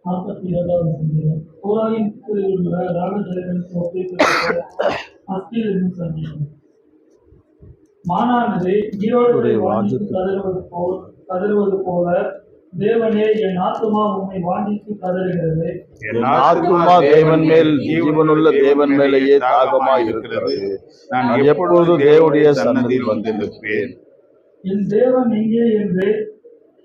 47வது சங்கீதம். கோராகின் புத்தகத்தில் உள்ள ராகதலைவனுக்கு ஒப்புவிக்கப்பட்ட அஸ்தீர் என்னும் சங்கீதம். மானானது ஈரோடுகளை வாஞ்சித்து கதறுவது போல தேவனே, என் ஆத்துமா உம்மை வாஞ்சித்து கதறுகிறது. என் ஆத்துமா தேவன் மேல், ஜீவனுள்ள தேவன் மேலேயே தாகமாய் இருக்கிறது. நான் எப்பொழுது தேவனுடைய சன்னதியில் வந்து நிற்பேன். என் தேவன் எங்கே என்று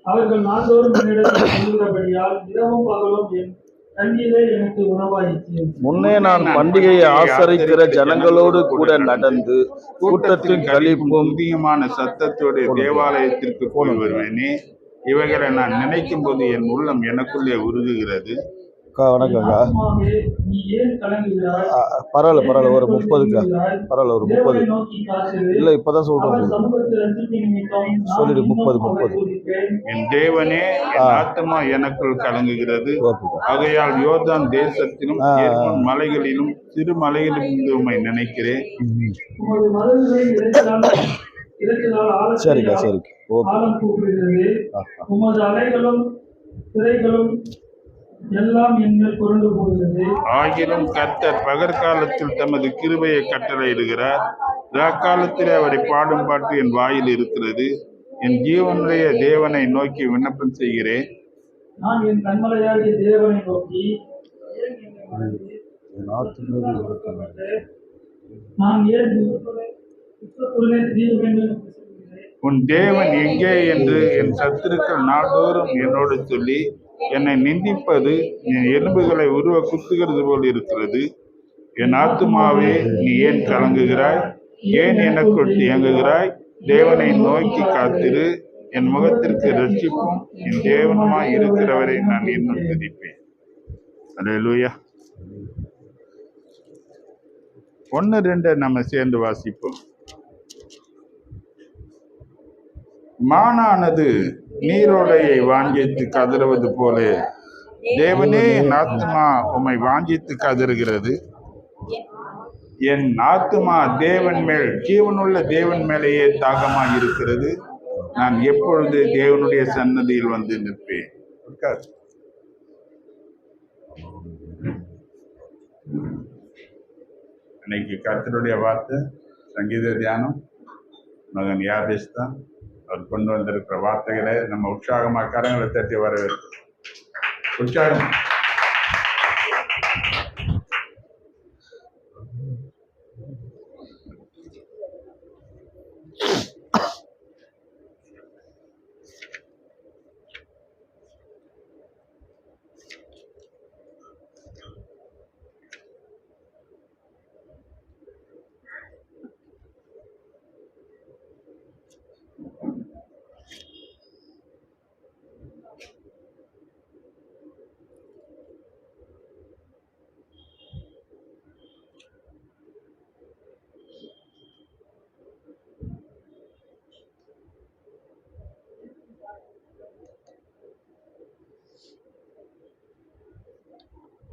அவர்கள் நாள்தோறும் என்னிடத்தில் சொல்லுகிறபடியால் இரவும் பகலும் என் கண்ணீரே எனக்கு உணவாயிற்று. முன்னே நான் பண்டிகையை ஆசரிக்கிற ஜனங்களோடு கூட நடந்து கூட்டத்தின் களிப்பும் புதியமான சத்தத்தோடு தேவாலயத்திற்கு போய் வருவேனே. இவைகளை நான் நினைக்கும் போது என் உள்ளம் எனக்குள்ளே உருகுகிறது. வணக்கங்க. பரவாயில்ல ஒரு 30க்கா, பரவாயில்ல ஒரு 30 இல்லை, இப்பதான் சொல்றேன், சொல்லிடு 30. என் தேவனே, என் ஆத்துமா எனக்குள் கலங்குகிறது. ஆகையால் யோர்தான் தேசத்திலும் மலைகளிலும் சிறு மலைகளிலும் உம்மை நினைக்கிறேன். சரிக்கா. ஆகிலும் கர்த்தர் பகற்காலத்தில் தமது கிருபையை கட்டளையிடுகிறார். ராக்காலத்திலே அவரை பாடும் பாட்டு என் வாயில் இருக்கிறது. என் ஜீவனுடைய தேவனை நோக்கி விண்ணப்பம் செய்கிறேன். நான் என் கண்மலையாகிய தேவனை நோக்கி உன் தேவன் எங்கே என்று என் சத்துருக்கள் நாள்தோறும் என்னோடு சொல்லி என்னை நிந்திப்பது என் எலும்புகளை உருவ குத்துகிறது போல் இருக்கிறது. என் ஆத்துமாவே, நீ ஏன் கலங்குகிறாய்? ஏன் எனக்குள் இயங்குகிறாய்? தேவனை நோக்கி காத்திரு. என் முகத்திற்கு ரட்சிப்பும் என் தேவனுமாய் இருக்கிறவரை நான் இன்னும் துதிப்பேன். அல்லேலூயா. 1-2 நம்ம சேர்ந்து வாசிப்போம். மானானது நீரோடையை வாஞ்சித்து கதறுவது போல தேவனே, என் ஆத்துமா உம்மை வாஞ்சித்து கதறுகிறது. என் ஆத்துமா தேவன் மேல், ஜீவனுள்ள தேவன் மேலேயே தாகமாக இருக்கிறது. நான் எப்பொழுது தேவனுடைய சன்னதியில் வந்து நிற்பேன். இன்னைக்கு கர்த்தருடைய வார்த்தை சங்கீத தியானம். மகன் யாதேஷ் தான் அவர் கொண்டு வந்திருக்கிற வார்த்தைகளை நம்ம உற்சாகமாக கரங்களை தட்டி வரவேற்கிறோம். உற்சாகம்.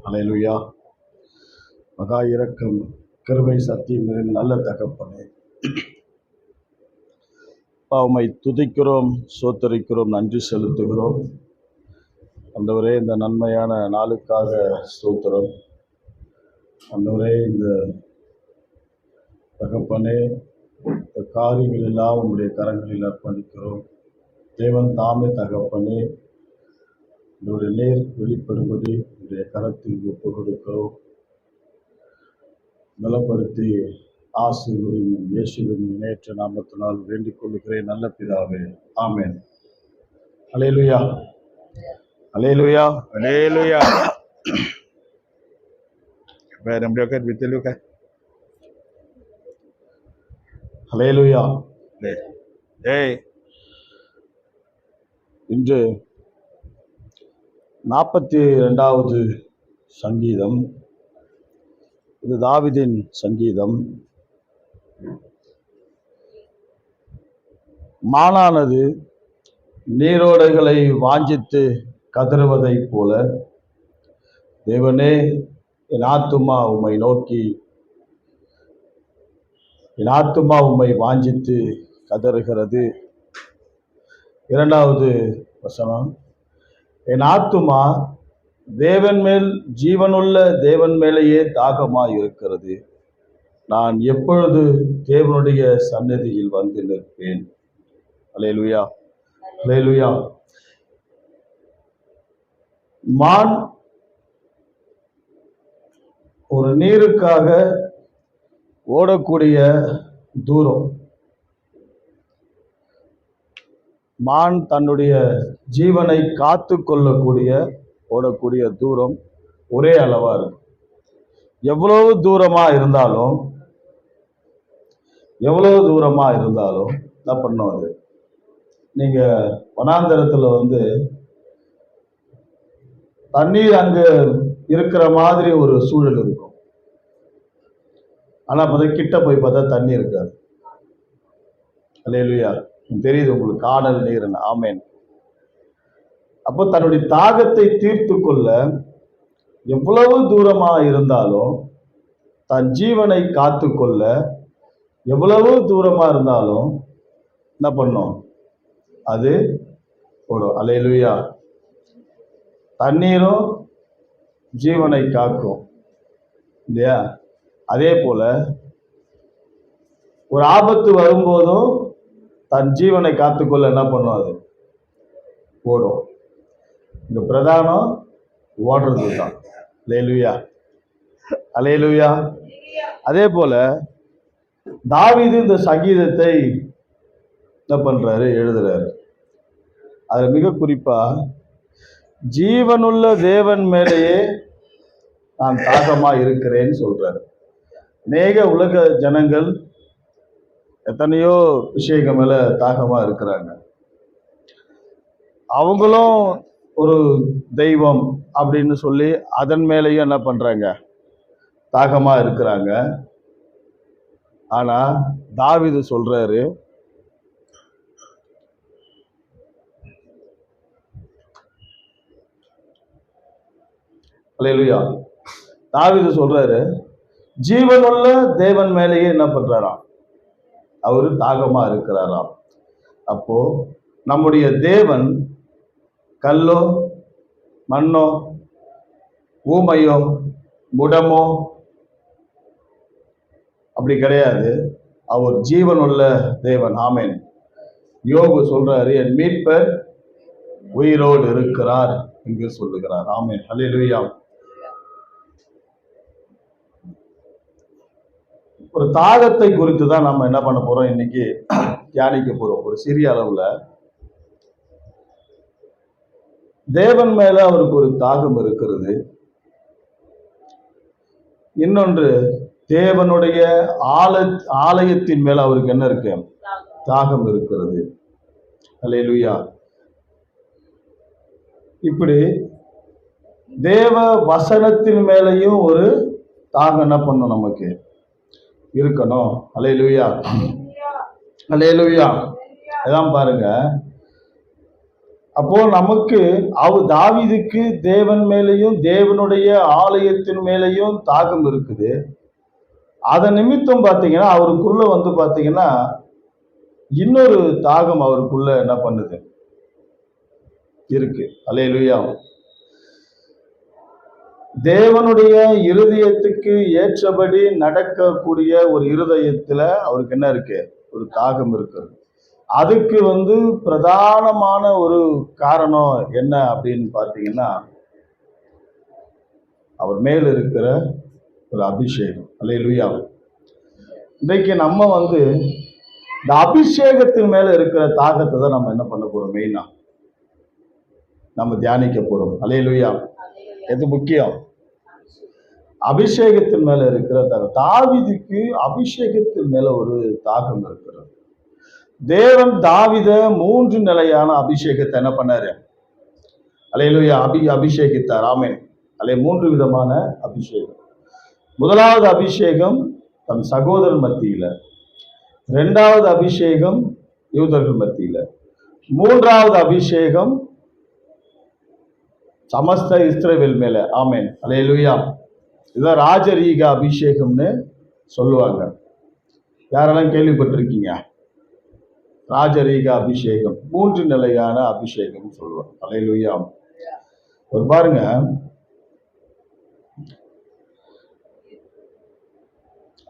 அல்லேலூயா. மகா இரக்கம், கிருபை, சத்தியம் நல்ல தகப்பனே, உம்மை துதிக்கிறோம், சோத்தரிக்கிறோம், நன்றி செலுத்துகிறோம். ஆண்டவரே, இந்த நன்மையான நாளுக்காக ஸ்தோத்திரம். ஆண்டவரே, இந்த தகப்பனே, இந்த காரியங்கள் எல்லாம் உங்களுடைய கரங்களில் அர்ப்பணிக்கிறோம். தேவன் தாமே தகப்பனே, உங்களுடைய நேர் வெளிப்படும்படி உங்களுடைய கரத்தில் ஒப்பு கொடுக்கிறோம். நலப்படுத்தி ஆசீர்வதியும் இயேசுவின் நேற்று நாமத்தினால் வேண்டிக் கொள்கிறேன் நல்ல பிதாவே, ஆமென். அல்லேலூயா, அல்லேலூயா, அல்லேலூயா. அல்லேலூயா. இன்று 42வது சங்கீதம். இது தாவீதின் சங்கீதம். மானானது நீரோடைகளை வாஞ்சித்து கதறுவதைப் போல தேவனே, என் ஆத்துமா உம்மை நோக்கி, என் ஆத்துமா உம்மை வாஞ்சித்து கதறுகிறது. 2வது வசனம், என் ஆத்துமா தேவன் மேல், ஜீவனுள்ள தேவன் மேலேயே தாகமாய் இருக்கிறது. நான் எப்பொழுது தேவனுடைய சந்நிதியில் வந்து நிற்பேன். அல்லேலூயா, அல்லேலூயா. மான் ஒரு நீருக்காக ஓடக்கூடிய தூரம், மான் தன்னுடைய ஜீவனை காத்து கொள்ளக்கூடிய ஓடக்கூடிய தூரம் ஒரே அளவா இருக்கும். எவ்வளவு தூரமா இருந்தாலும் என்ன பண்ணும் அது? நீங்க வனாந்தரத்துல தண்ணீர் அங்க இருக்கிற மாதிரி ஒரு சூழல் இருக்கும். ஆனா கிட்ட போய் பார்த்தா தண்ணி இருக்காது. அல்லேலூயா. தெரியுது உங்களுக்கு, காணல் நீர். ஆமேன். அப்போ தன்னுடைய தாகத்தை தீர்த்து கொள்ள எவ்வளவு தூரமா இருந்தாலும், தன் ஜீவனை காத்து கொள்ள எவ்வளவு தூரமா இருந்தாலும் என்ன பண்ணும்? அது ஓடும். அல்லேலூயா. தண்ணீரும் ஜீவனை காக்கும் இல்லையா? அதே போல ஒரு ஆபத்து வரும்போதும் தன் ஜீவனை காத்துக்கொள்ள என்ன பண்ணும்? அது ஓடும். இந்த பிரதானம் ஓடுறது தான். அல்லேலூயா, அல்லேலூயா. அதே போல தாவீது இந்த சங்கீதத்தை என்ன பண்றாரு? எழுதுறாரு. அது மிக குறிப்பா, ஜீவனுள்ள தேவன் மேலேயே நான் தாகமா இருக்கிறேன்னு சொல்றாரு. அநேக உலக ஜனங்கள் எத்தனையோ விஷயங்கள் மேல தாகமா இருக்கிறாங்க. அவங்களும் ஒரு தெய்வம் அப்படின்னு சொல்லி அதன் மேலேயும் என்ன பண்றாங்க? தாகமா இருக்கிறாங்க. ஆனா தாவீது சொல்றாரு, அல்லேலூயா, தாவீது சொல்றாரு, ஜீவனுள்ள தேவன் மேலேயே என்ன பண்றாராம்? அவரு தாகமா இருக்கிறாராம். அப்போ நம்முடைய தேவன் கல்லோ, மண்ணோ, ஊமையோ, முடமோ அப்படி கிடையாது. அவர் ஜீவனுள்ள தேவன். ஆமேன். யோபு சொல்றாரு, என் மீட்பர் உயிரோடு இருக்கிறார் என்று சொல்லுகிறார். ஆமேன். அல்லேலூயா. ஒரு தாகத்தை குறித்து தான் நம்ம என்ன பண்ண போறோம்? இன்னைக்கு தியானிக்க போறோம். ஒரு சிறிய அளவுல தேவன் மேல அவருக்கு ஒரு தாகம் இருக்கிறது. இன்னொன்று, தேவனுடைய ஆலயத்தின் மேல அவருக்கு என்ன இருக்கு? தாகம் இருக்கிறது. அல்லேலூயா. இப்படி தேவ வசனத்தின் மேலையும் ஒரு தாகம் என்ன பண்ணும்? நமக்கு இருக்கணும். அல்லேலூயா, அல்லேலூயா. அதான் பாருங்க. அப்போ நமக்கு தாவீதுக்கு தேவன் மேலையும் தேவனுடைய ஆலயத்தின் மேலையும் தாகம் இருக்குது. அதன் நிமித்தம் பார்த்தீங்கன்னா அவருக்குள்ள பார்த்தீங்கன்னா இன்னொரு தாகம் அவருக்குள்ள என்ன பண்ணுது? இருக்கு. அல்லேலூயா. தேவனுடைய இருதயத்துக்கு ஏற்றபடி நடக்கக்கூடிய ஒரு இருதயத்துல அவருக்கு என்ன இருக்கு? ஒரு தாகம் இருக்கிறது. அதுக்கு பிரதானமான ஒரு காரணம் என்ன அப்படின்னு பார்த்தீங்கன்னா, அவர் மேல் இருக்கிற ஒரு அபிஷேகம். அல்லேலூயா. இன்றைக்கு நம்ம இந்த அபிஷேகத்தின் மேல இருக்கிற தாகத்தை தான் நம்ம என்ன பண்ண போறோம்? மெயினா நம்ம தியானிக்க போறோம். அல்லேலூயா. எது முக்கியம்? அபிஷேகத்தின் மேல இருக்கிற தாகம். தாவீதுக்கு அபிஷேகத்தின் மேல ஒரு தாகம் இருக்கிறது. தேவன் தாவீத 3 நிலையான அபிஷேகத்தை என்ன பண்ணாரு? அல்லேலூயா. அபிஷேகித்தார். ஆமென். 3 விதமான அபிஷேகம். முதலாவது அபிஷேகம் தன் சகோதரன் மத்தியில, 2வது அபிஷேகம் யூதர்கள் மத்தியில, 3வது அபிஷேகம் சமஸ்த இஸ்ரவேல் மேல. ஆமென். அல்லேலூயா. இதான் ராஜரீக அபிஷேகம்னு சொல்லுவாங்க. யாரெல்லாம் கேள்விப்பட்டிருக்கீங்க? ராஜரீக அபிஷேகம் 3 நிலையான அபிஷேகம் சொல்லுவாங்க. அல்லேலூயா. ஒரு பாருங்க,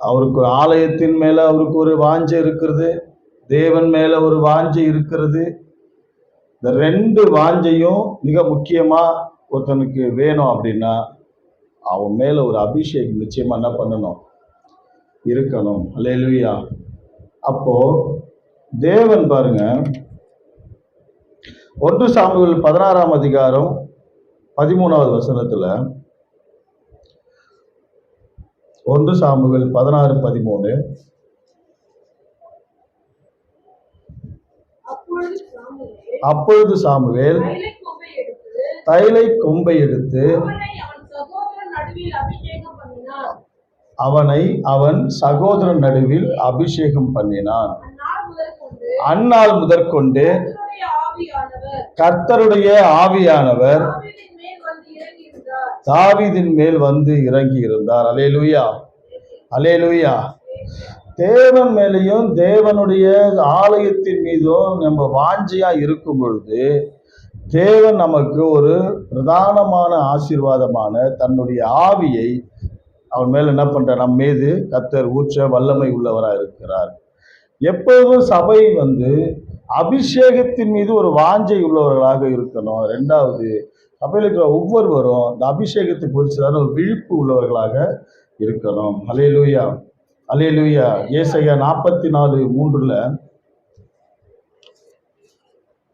அவருக்கு ஒரு ஆலயத்தின் மேல அவருக்கு ஒரு வாஞ்சை இருக்கிறது, தேவன் மேல ஒரு வாஞ்சை இருக்கிறது. இந்த ரெண்டு வாஞ்சையும் மிக முக்கியமா ஒருத்தனுக்கு வேணும் அப்படின்னா அவன் மேல ஒரு அபிஷேகம் நிச்சயமா என்ன பண்ணணும், இருக்கணும். அல்லேலூயா. அப்போ தேவன் பாருங்க, 1 சாமுவேல் 16ஆம் அதிகாரம் 13வது வசனத்துல, 1 சாமுவேல் 16:13, அப்பொழுது சாமுவேல் தைலை கொம்பை எடுத்து அவனை அவன் சகோதரன் நடுவில் அபிஷேகம் பண்ணினான். அந்நாள் முதற்கொண்டு கர்த்தருடைய ஆவியானவர் தாவீதின் மேல் வந்து இறங்கி இருந்தார். அல்லேலூயா, அல்லேலூயா. தேவன் மேலேயும் தேவனுடைய ஆலயத்தின் மீதும் நம்ம வாஞ்சையா இருக்கும் பொழுது தேவன் நமக்கு ஒரு பிரதானமான ஆசீர்வாதமான தன்னுடைய ஆவியை அவன் மேல என்ன பண்றார், நம் மீது கர்த்தர் ஊற்ற வல்லமை உள்ளவராக இருக்கிறார். எப்பொழுதும் சபை வந்து அபிஷேகத்தின் மீது ஒரு வாஞ்சை உள்ளவர்களாக இருக்கணும். ரெண்டாவது, சபையில் இருக்கிற ஒவ்வொருவரும் இந்த அபிஷேகத்தை குறித்துதான ஒரு விழிப்பு உள்ளவர்களாக இருக்கணும். அல்லேலூயா, அல்லேலூயா. ஏசாயா 44:3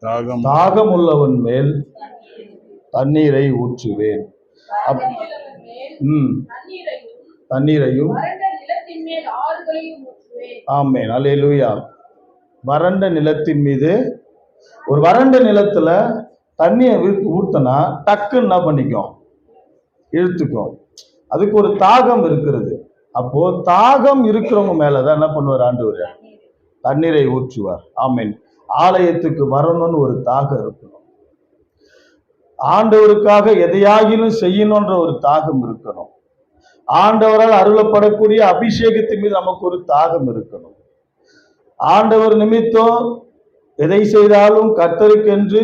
தாகம் உள்ளவன் மேல் தண்ணீரை ஊற்றுவேன், தண்ணீரையும். ஆமென், அல்லேலூயா. வறண்ட நிலத்தின் மீது, ஒரு வறண்ட நிலத்துல தண்ணியை ஊத்துனா டக்குன்னு என்ன பண்ணிக்கும், இழுத்துக்கும். அதுக்கு ஒரு தாகம் இருக்கிறது. அப்போ தாகம் இருக்கிறவங்க மேலதான் என்ன பண்ணுவார் ஆண்டவர், தண்ணீரை ஊற்றுவார். ஆமென். ஆலயத்துக்கு வரணும்னு ஒரு தாகம் இருக்கணும். ஆண்டவருக்காக எதையாகிலும் செய்யணும்ன்ற ஒரு தாகம் இருக்கணும். ஆண்டவரால் அருளப்படக்கூடிய அபிஷேகத்தின் மீது நமக்கு ஒரு தாகம் இருக்கணும். ஆண்டவர் நிமித்தம் எதை செய்தாலும் கர்த்தருக்கென்று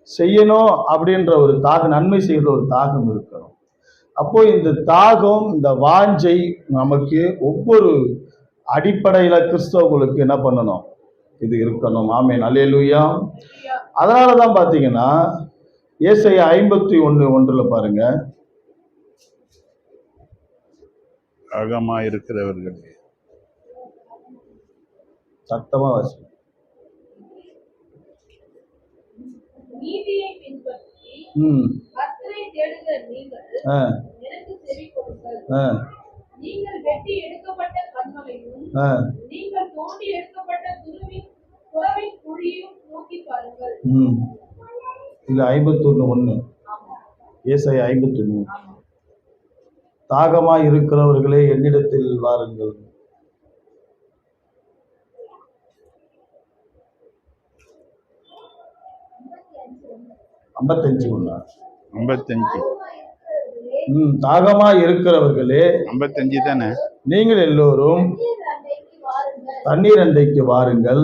செய்யணும் அப்படின்ற ஒரு தாகம், நன்மை செய்கிற ஒரு தாகம் இருக்கணும். அப்போ இந்த தாகம், இந்த வாஞ்சை நமக்கு ஒவ்வொரு அடிப்படையில கிறிஸ்தவர்களுக்கு என்ன பண்ணணும், இது இருக்கணும். ஆமென், அல்லேலூயா. அதனாலதான் பாத்தீங்கன்னா ஏசாயா 51:1 பாருங்க, தாகமா இருக்கிறவர்களே, சத்தமா வாசி. நீதியை பின்பற்றி கர்த்தரை தேடுகிற நீங்கள் எனக்கு செவி கொடுங்கள். நீங்கள் வெட்டி எடுக்கப்பட்ட கண்மலையும் நீங்கள் தோண்டி எடுக்கப்பட்ட துறவின் குழியும் நோக்கி பாருங்கள். இது 51:1, ஏசாயா 51. தாகமாய் இருக்கிறவர்களே என்னிடத்தில் வாருங்கள். தாகமாய் இருக்கிறவர்களே 55 தானே, நீங்கள் எல்லோரும் தண்ணீர் அண்டைக்கு வாருங்கள்.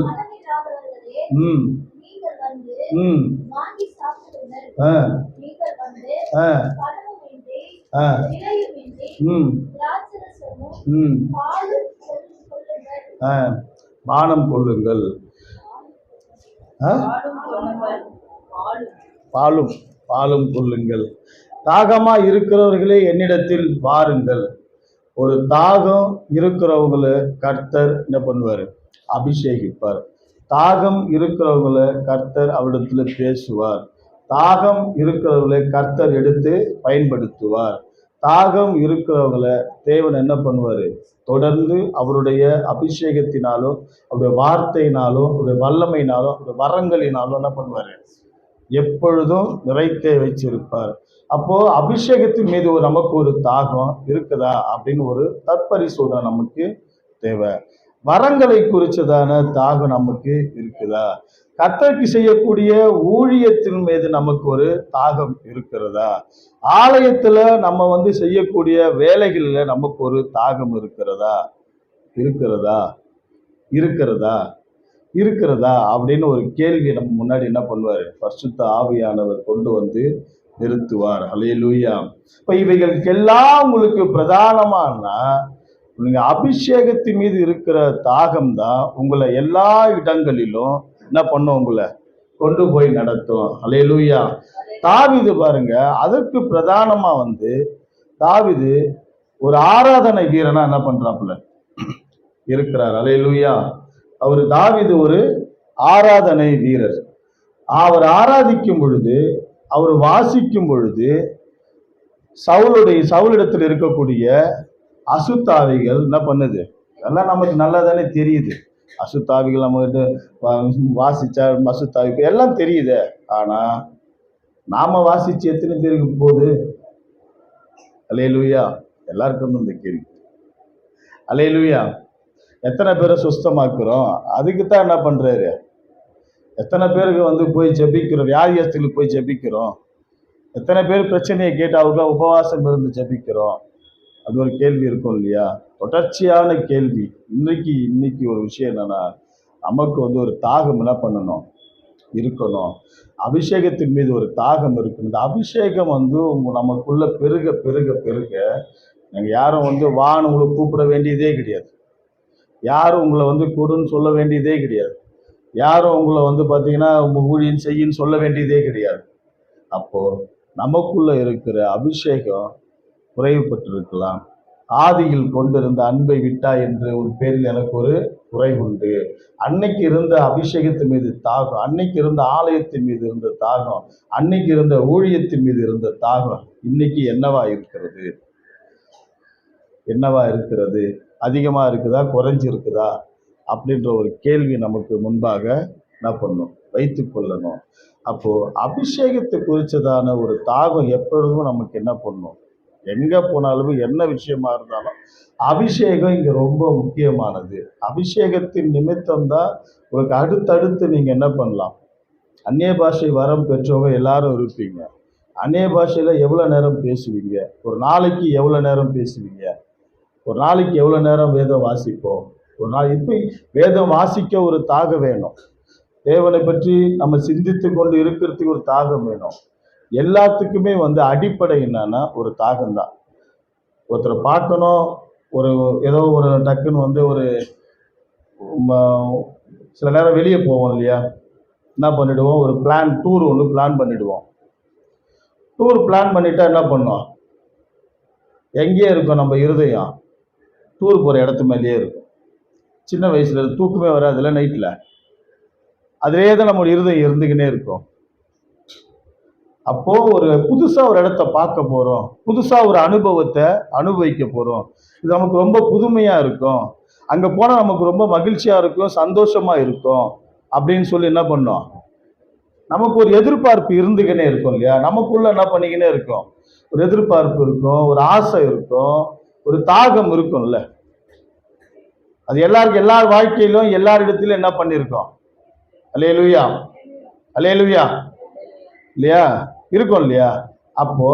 பானம் கொள்ளுங்கள், பாலும் கொள்ளுங்கள். தாகமா இருக்கிறவர்களே என்னிடத்தில் வாருங்கள். ஒரு தாகம் இருக்கிறவங்கள கர்த்தர் என்ன பண்ணுவார், அபிஷேகிப்பார். தாகம் இருக்கிறவங்கள கர்த்தர் அவரிடத்துல பேசுவார். தாகம் இருக்கிறவங்களை கர்த்தர் எடுத்து பயன்படுத்துவார். தாகம் இருக்கிறவங்கள தேவன் என்ன பண்ணுவார், தொடர்ந்து அவருடைய அபிஷேகத்தினாலோ அவருடைய வார்த்தையினாலோ அவருடைய வல்லமையினாலோ அவருடைய வரங்களினாலோ என்ன பண்ணுவார், எப்பொழுதும் நிறைத்தே வச்சிருப்பார். அப்போ அபிஷேகத்தின் மீது நமக்கு ஒரு தாகம் இருக்குதா அப்படின்னு ஒரு தற்பரிசோதனை நமக்கு தேவை. வரங்களை குறிச்சதான தாகம் நமக்கு இருக்குதா? கர்த்தருக்கு செய்யக்கூடிய ஊழியத்தின் மீது நமக்கு ஒரு தாகம் இருக்கிறதா? ஆலயத்துல நம்ம செய்யக்கூடிய வேலைகள்ல நமக்கு ஒரு தாகம் இருக்கிறதா அப்படின்னு ஒரு கேள்வி நம்ம முன்னாடி என்ன பண்ணுவாரு, பரிசுத்த ஆவியானவர் கொண்டு வந்து நிறுத்துவார். அல்லேலூயா. இப்ப இவைகளுக்கெல்லாம் உங்களுக்கு பிரதானமான நீங்கள் அபிஷேகத்தின் மீது இருக்கிற தாகம் தான் உங்களை எல்லா இடங்களிலும் என்ன பண்ணும், உங்களை கொண்டு போய் நடத்தும். அல்லேலூயா. தாவீது பாருங்க, அதற்கு பிரதானமா தாவீது ஒரு ஆராதனை வீரனா என்ன பண்றாப்புல இருக்கிறார். அல்லேலூயா. தாவீது ஒரு ஆராதனை வீரர். அவர் ஆராதிக்கும் பொழுது, அவர் வாசிக்கும் பொழுது சவுலிடத்தில் இருக்கக்கூடிய அசுத்தாவிகள் என்ன பண்ணுது, அதெல்லாம் நமக்கு நல்லா தானே தெரியுது. அசுத்தாவிகள் நம்மகிட்ட வாசிச்சா அசுத்தாவிக்கு எல்லாம் தெரியுது. ஆனா நாம வாசிச்சு எத்தனை பேருக்கு போகுது? அல்லேலூயா. எல்லாருக்கும் இந்த கேள்வி. அல்லேலூயா. எத்தனை பேரை சுஸ்தமாக்குறோம்? அதுக்கு தான் என்ன பண்றாரு. எத்தனை பேருக்கு போய் ஜெபிக்கிறோம், வியாதியஸ்தர்களுக்கு போய் ஜெபிக்கிறோம். எத்தனை பேர் பிரச்சனையை கேட்டு அவர்களாம் உபவாசம் இருந்து ஜெபிக்கிறோம். அது ஒரு கேள்வி இருக்கும் இல்லையா? தொடர்ச்சியான கேள்வி. இன்னைக்கு ஒரு விஷயம் என்னன்னா, நமக்கு ஒரு தாகம் என்ன பண்ணணும், இருக்கணும். அபிஷேகத்தின் மீது ஒரு தாகம் இருக்கணும். இந்த அபிஷேகம் நமக்குள்ள பெருக பெருக பெருக நாங்கள் யாரும் வான்னு உங்களை கூப்பிட வேண்டியதே கிடையாது. யாரும் உங்களை கொடுன்னு சொல்ல வேண்டியதே கிடையாது. யாரும் உங்களை பார்த்தீங்கன்னா ஊழியம் செய்யின்னு சொல்ல வேண்டியதே கிடையாது. அப்போ நமக்குள்ள இருக்கிற அபிஷேகம் குறைவுபட்டிருக்கலாம். ஆதியில் கொண்டிருந்த அன்பை விட்டா என்று ஒரு பேரில் எனக்கு ஒரு குறைவுண்டு. அன்னைக்கு இருந்த அபிஷேகத்தின் மீது தாகம், அன்னைக்கு இருந்த ஆலயத்தின் மீது இருந்த தாகம், அன்னைக்கு இருந்த ஊழியத்தின் மீது இருந்த தாகம் இன்னைக்கு என்னவா இருக்கிறது? என்னவா இருக்கிறது? அதிகமா இருக்குதா, குறைஞ்சி இருக்குதா அப்படின்ற ஒரு கேள்வி நமக்கு முன்பாக என்ன பண்ணணும், வைத்து கொள்ளணும். அப்போ அபிஷேகத்தை குறிச்சதான ஒரு தாகம் எப்பொழுதும் நமக்கு என்ன பண்ணணும், எங்க போனாலும் என்ன விஷயமா இருந்தாலும் அபிஷேகம் இங்க ரொம்ப முக்கியமானது. அபிஷேகத்தின் நிமித்தம் தான் உங்களுக்கு அடுத்தடுத்து நீங்க என்ன பண்ணலாம். அந்நிய பாஷை வரம் பெற்றவங்க எல்லாரும் இருப்பீங்க. அந்நிய பாஷையில எவ்வளவு நேரம் பேசுவீங்க? ஒரு நாளைக்கு எவ்வளவு நேரம் பேசுவீங்க? ஒரு நாளைக்கு எவ்வளவு நேரம் வேதம் வாசிப்போம்? ஒரு நாள் இப்ப வேதம் வாசிக்க ஒரு தாகம் வேணும். தேவனை பற்றி நம்ம சிந்தித்து கொண்டு இருக்கிறதுக்கு ஒரு தாகம் வேணும். எல்லாத்துக்குமே அடிப்படை என்னன்னா ஒரு தாகம் தான். ஒருத்தரை பார்க்கணும், ஏதோ ஒரு டக்குன்னு ஒரு சில நேரம் வெளியே போவோம் இல்லையா? என்ன பண்ணிடுவோம், ஒரு டூர் பிளான் பண்ணிடுவோம். டூர் பிளான் பண்ணிட்டா என்ன பண்ணோம், எங்கேயே இருக்கும் நம்ம இருதயம், டூர் போகிற இடத்து மேலேயே இருக்கும். சின்ன வயசுல தூக்கமே வராதுல்ல, நைட்டில் அதிலே தான் நம்ம இருதயம் இருந்துக்கினே இருக்கும். அப்போ புதுசா ஒரு இடத்த பார்க்க போறோம், புதுசா ஒரு அனுபவத்தை அனுபவிக்க போறோம். இது நமக்கு ரொம்ப புதுமையா இருக்கும். அங்க போனா நமக்கு ரொம்ப மகிழ்ச்சியா இருக்கும், சந்தோஷமா இருக்கும் அப்படின்னு சொல்லி என்ன பண்ணோம், நமக்கு ஒரு எதிர்பார்ப்பு இருந்துக்கினே இருக்கும் இல்லையா? நமக்குள்ள என்ன பண்ணிக்கினே இருக்கும், ஒரு எதிர்பார்ப்பு இருக்கும், ஒரு ஆசை இருக்கும், ஒரு தாகம் இருக்கும்ல. அது எல்லார் வாழ்க்கையிலும் எல்லாரிடத்திலும் என்ன பண்ணியிருக்கோம். அல்லேலூயா, அல்லேலூயா இல்லையா? இருக்கும் இல்லையா? அப்போ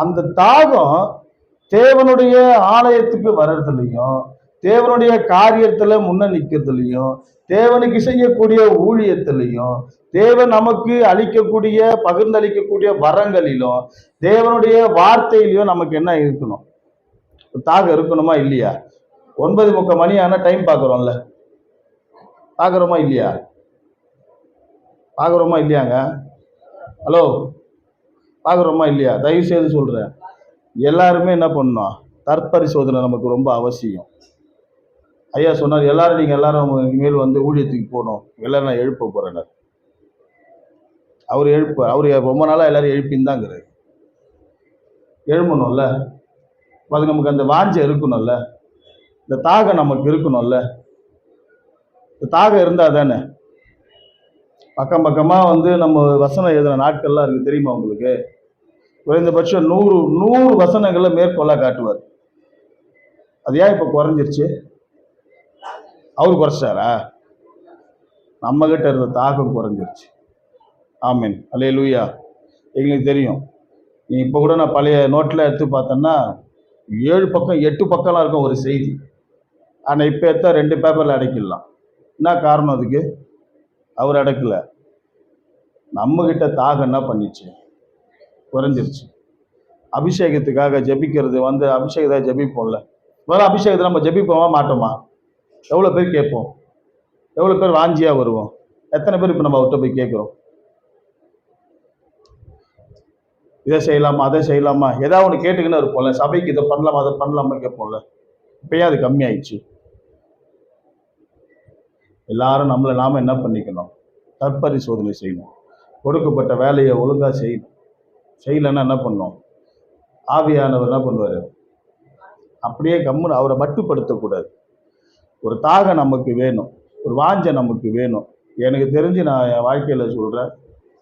அந்த தாகம் தேவனுடைய ஆலயத்துக்கு வர்றதுலையும், தேவனுடைய காரியத்துல முன்ன நிற்கிறதுலையும், தேவனுக்கு செய்யக்கூடிய ஊழியத்திலையும், தேவன் நமக்கு அளிக்கக்கூடிய பகிர்ந்தளிக்கக்கூடிய வரங்களிலும், தேவனுடைய வார்த்தையிலையும் நமக்கு என்ன இருக்கணும், தாகம் இருக்கணுமா இல்லையா? 9:30 மணி ஆனா டைம் பார்க்குறோம்ல, பார்க்குறோமா இல்லையா? பார்க்குறோமா இல்லையாங்க? ஹலோ, பார்க்குறோமா இல்லையா? தயவு செய்து சொல்கிறேன், எல்லாருமே என்ன பண்ணணும், தற்பரிசோதனை நமக்கு ரொம்ப அவசியம். ஐயா சொன்னார், நீங்கள் எல்லாரும் இனிமேல் ஊழியத்துக்கு போகணும், எல்லாரும் நான் எழுப்ப போகிறேன். அவர் எழுப்பார். அவர் ரொம்ப நாளாக எல்லாரும் எழுப்பின்னு தாங்கிறார். எழுமணும்ல, அது நமக்கு அந்த வாஞ்சை இருக்கணும்ல, இந்த தாகம் நமக்கு இருக்கணும்ல. இந்த தாகம் இருந்தால் தானே பக்கம் பக்கமாக நம்ம வசனம் எழுதுன நாட்கள்லாம் இருக்குது தெரியுமா உங்களுக்கு? குறைந்தபட்சம் 100 வசனங்களை மேற்கொள்ள காட்டுவார். அது ஏன் இப்போ குறைஞ்சிருச்சு? அவர் குறைச்சாரா? நம்ம கிட்ட இருந்த தாகம் குறைஞ்சிருச்சு. ஆமீன், அல்லேலூயா. எங்களுக்கு தெரியும், நீ இப்போ கூட நான் பழைய நோட்டில் எடுத்து பார்த்தேன்னா 7 பக்கம் 8 பக்கம்லாம் இருக்கும் ஒரு செய்தி. ஆனால் இப்போ எடுத்தா 2 பேப்பரில் அடைக்கிடலாம். என்ன காரணம் அதுக்கு? அவர் அடக்கல, நம்மகிட்ட தாகம் என்ன பண்ணிச்சு, குறைஞ்சிருச்சு. அபிஷேகத்துக்காக ஜபிக்கிறது அபிஷேகத்தை ஜபிப்போம்ல, வர அபிஷேகத்தை நம்ம ஜெபிப்போமா மாட்டோமா? எவ்வளோ பேர் கேட்போம்? எவ்வளோ பேர் வாஞ்சியா வருவோம்? எத்தனை பேர் இப்போ நம்ம அவர்கிட்ட போய் கேட்குறோம்? இதை செய்யலாமா, அதை செய்யலாமா, ஏதாவது ஒன்று கேட்டுக்கின்னு இருப்போம்ல. சபைக்கு இதை பண்ணலாமா, அதை பண்ணலாமா கேட்போம்ல. இப்பயே அது கம்மியாயிடுச்சு. எல்லாரும் நம்மளை நாம என்ன பண்ணிக்கணும்? தற்பரிசோதனை செய்யணும். கொடுக்கப்பட்ட வேலையை ஒழுங்கா செய்யணும். செய்யலைன்னா என்ன பண்ணணும்? ஆவியானவர் என்ன பண்ணுவார்? அப்படியே கம்முன்னு அவரை மட்டுப்படுத்தக்கூடாது. ஒரு தாகம் நமக்கு வேணும், ஒரு வாஞ்சை நமக்கு வேணும். எனக்கு தெரிஞ்சு நான் என் வாழ்க்கையில் சொல்கிறேன்,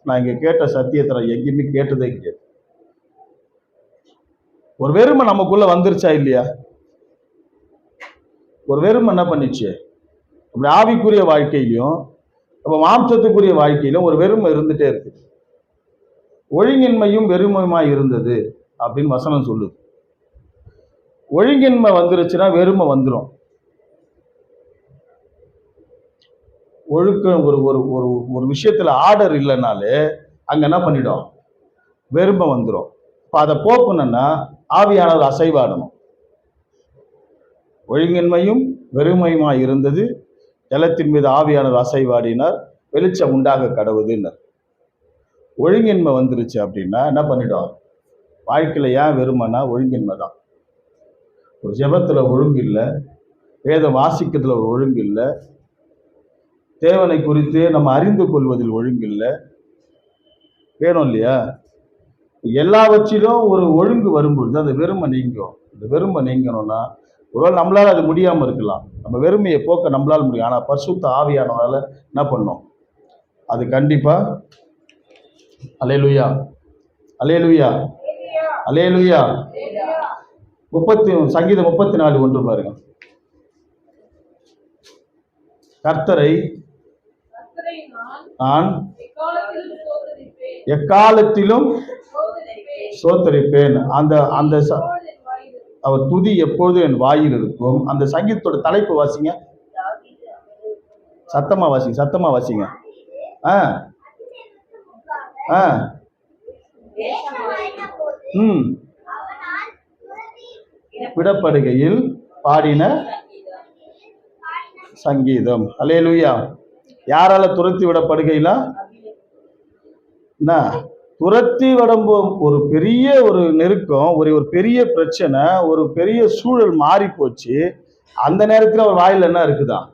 நான் இங்கே கேட்ட சத்தியத்தை நான் எங்கேயுமே கேட்டதே கிடையாது. ஒரு வெறுமை நமக்குள்ள வந்துருச்சா இல்லையா? ஒரு வெறுமை என்ன பண்ணிச்சு? அப்படி ஆவிக்குரிய வாழ்க்கையிலையும் நம்ம மாம்சத்துக்குரிய வாழ்க்கையிலும் ஒரு வெறுமை இருந்துட்டே இருக்கு. ஒழுங்கின்மையும் வெறுமையுமாய் இருந்தது அப்படின்னு வசனம் சொல்லுது. ஒழுங்கின்மை வந்துருச்சுன்னா வெறுமை வந்துடும். ஒழுக்கம் ஒரு ஒரு ஒரு ஒரு விஷயத்துல ஆர்டர் இல்லைனாலே அங்க என்ன பண்ணிடும்? வெறுமை வந்துடும். இப்போ அதை போக்கணும்னா ஆவியானவர் அசைவாடணும். ஒழுங்கின்மையும் வெறுமையுமாய் இருந்தது, ஜலத்தின் மீது ஆவியானவர் அசைவாடினார், வெளிச்சம் உண்டாக கடவுதுன்னார். ஒழுங்கின்மை வந்துருச்சு அப்படின்னா என்ன பண்ணிடும்? வாழ்க்கையில ஏன் வெறுமைனா ஒழுங்கின்மை தான். ஒரு ஜெபத்துல ஒழுங்கு இல்லை, வேதம் வாசிக்கிறதுல ஒரு ஒழுங்கு இல்லை, தேவனை குறித்து நம்ம அறிந்து கொள்வதில் ஒழுங்கு இல்லை. வேணும் இல்லையா? எல்லாவற்றிலும் ஒரு ஒழுங்கு வரும்பொழுது அந்த வெறுமை நீங்கும். இந்த வெறுமை நீங்கணும்னா ஒருவேளை நம்மளால அது முடியாம இருக்கலாம், நம்ம வெறுமையை போக்க நம்மளால முடியும். ஆனா பரிசுத்த ஆவியானவரால என்ன பண்ணும்? அது கண்டிப்பா. அல்லேலூயா, அல்லேலூயா, அல்லேலூயா. சங்கீதம் 34:1 பாருங்க. கர்த்தரை நான் எக்காலத்திலும் சோத்தரிப்பேன். அந்த அந்த அவர் துதி எப்பொழுதும் என் வாயில் இருக்கும். அந்த சங்கீதத்தோட தலைப்பு வாசிங்க, சத்தமா வாசிங்க, சத்தமா வாசிங்க. விடப்படுகையில் பாடின சங்கீதம். அல்லேலூயா. யாரால துரத்தி விடப்படுகையில? துரத்தி விடம்போ ஒரு பெரிய ஒரு நெருக்கம், ஒரு பெரிய பிரச்சனை, ஒரு பெரிய சூழல் மாறி போச்சு. அந்த நேரத்தில் அவர் வாயில் என்ன இருக்குதான்?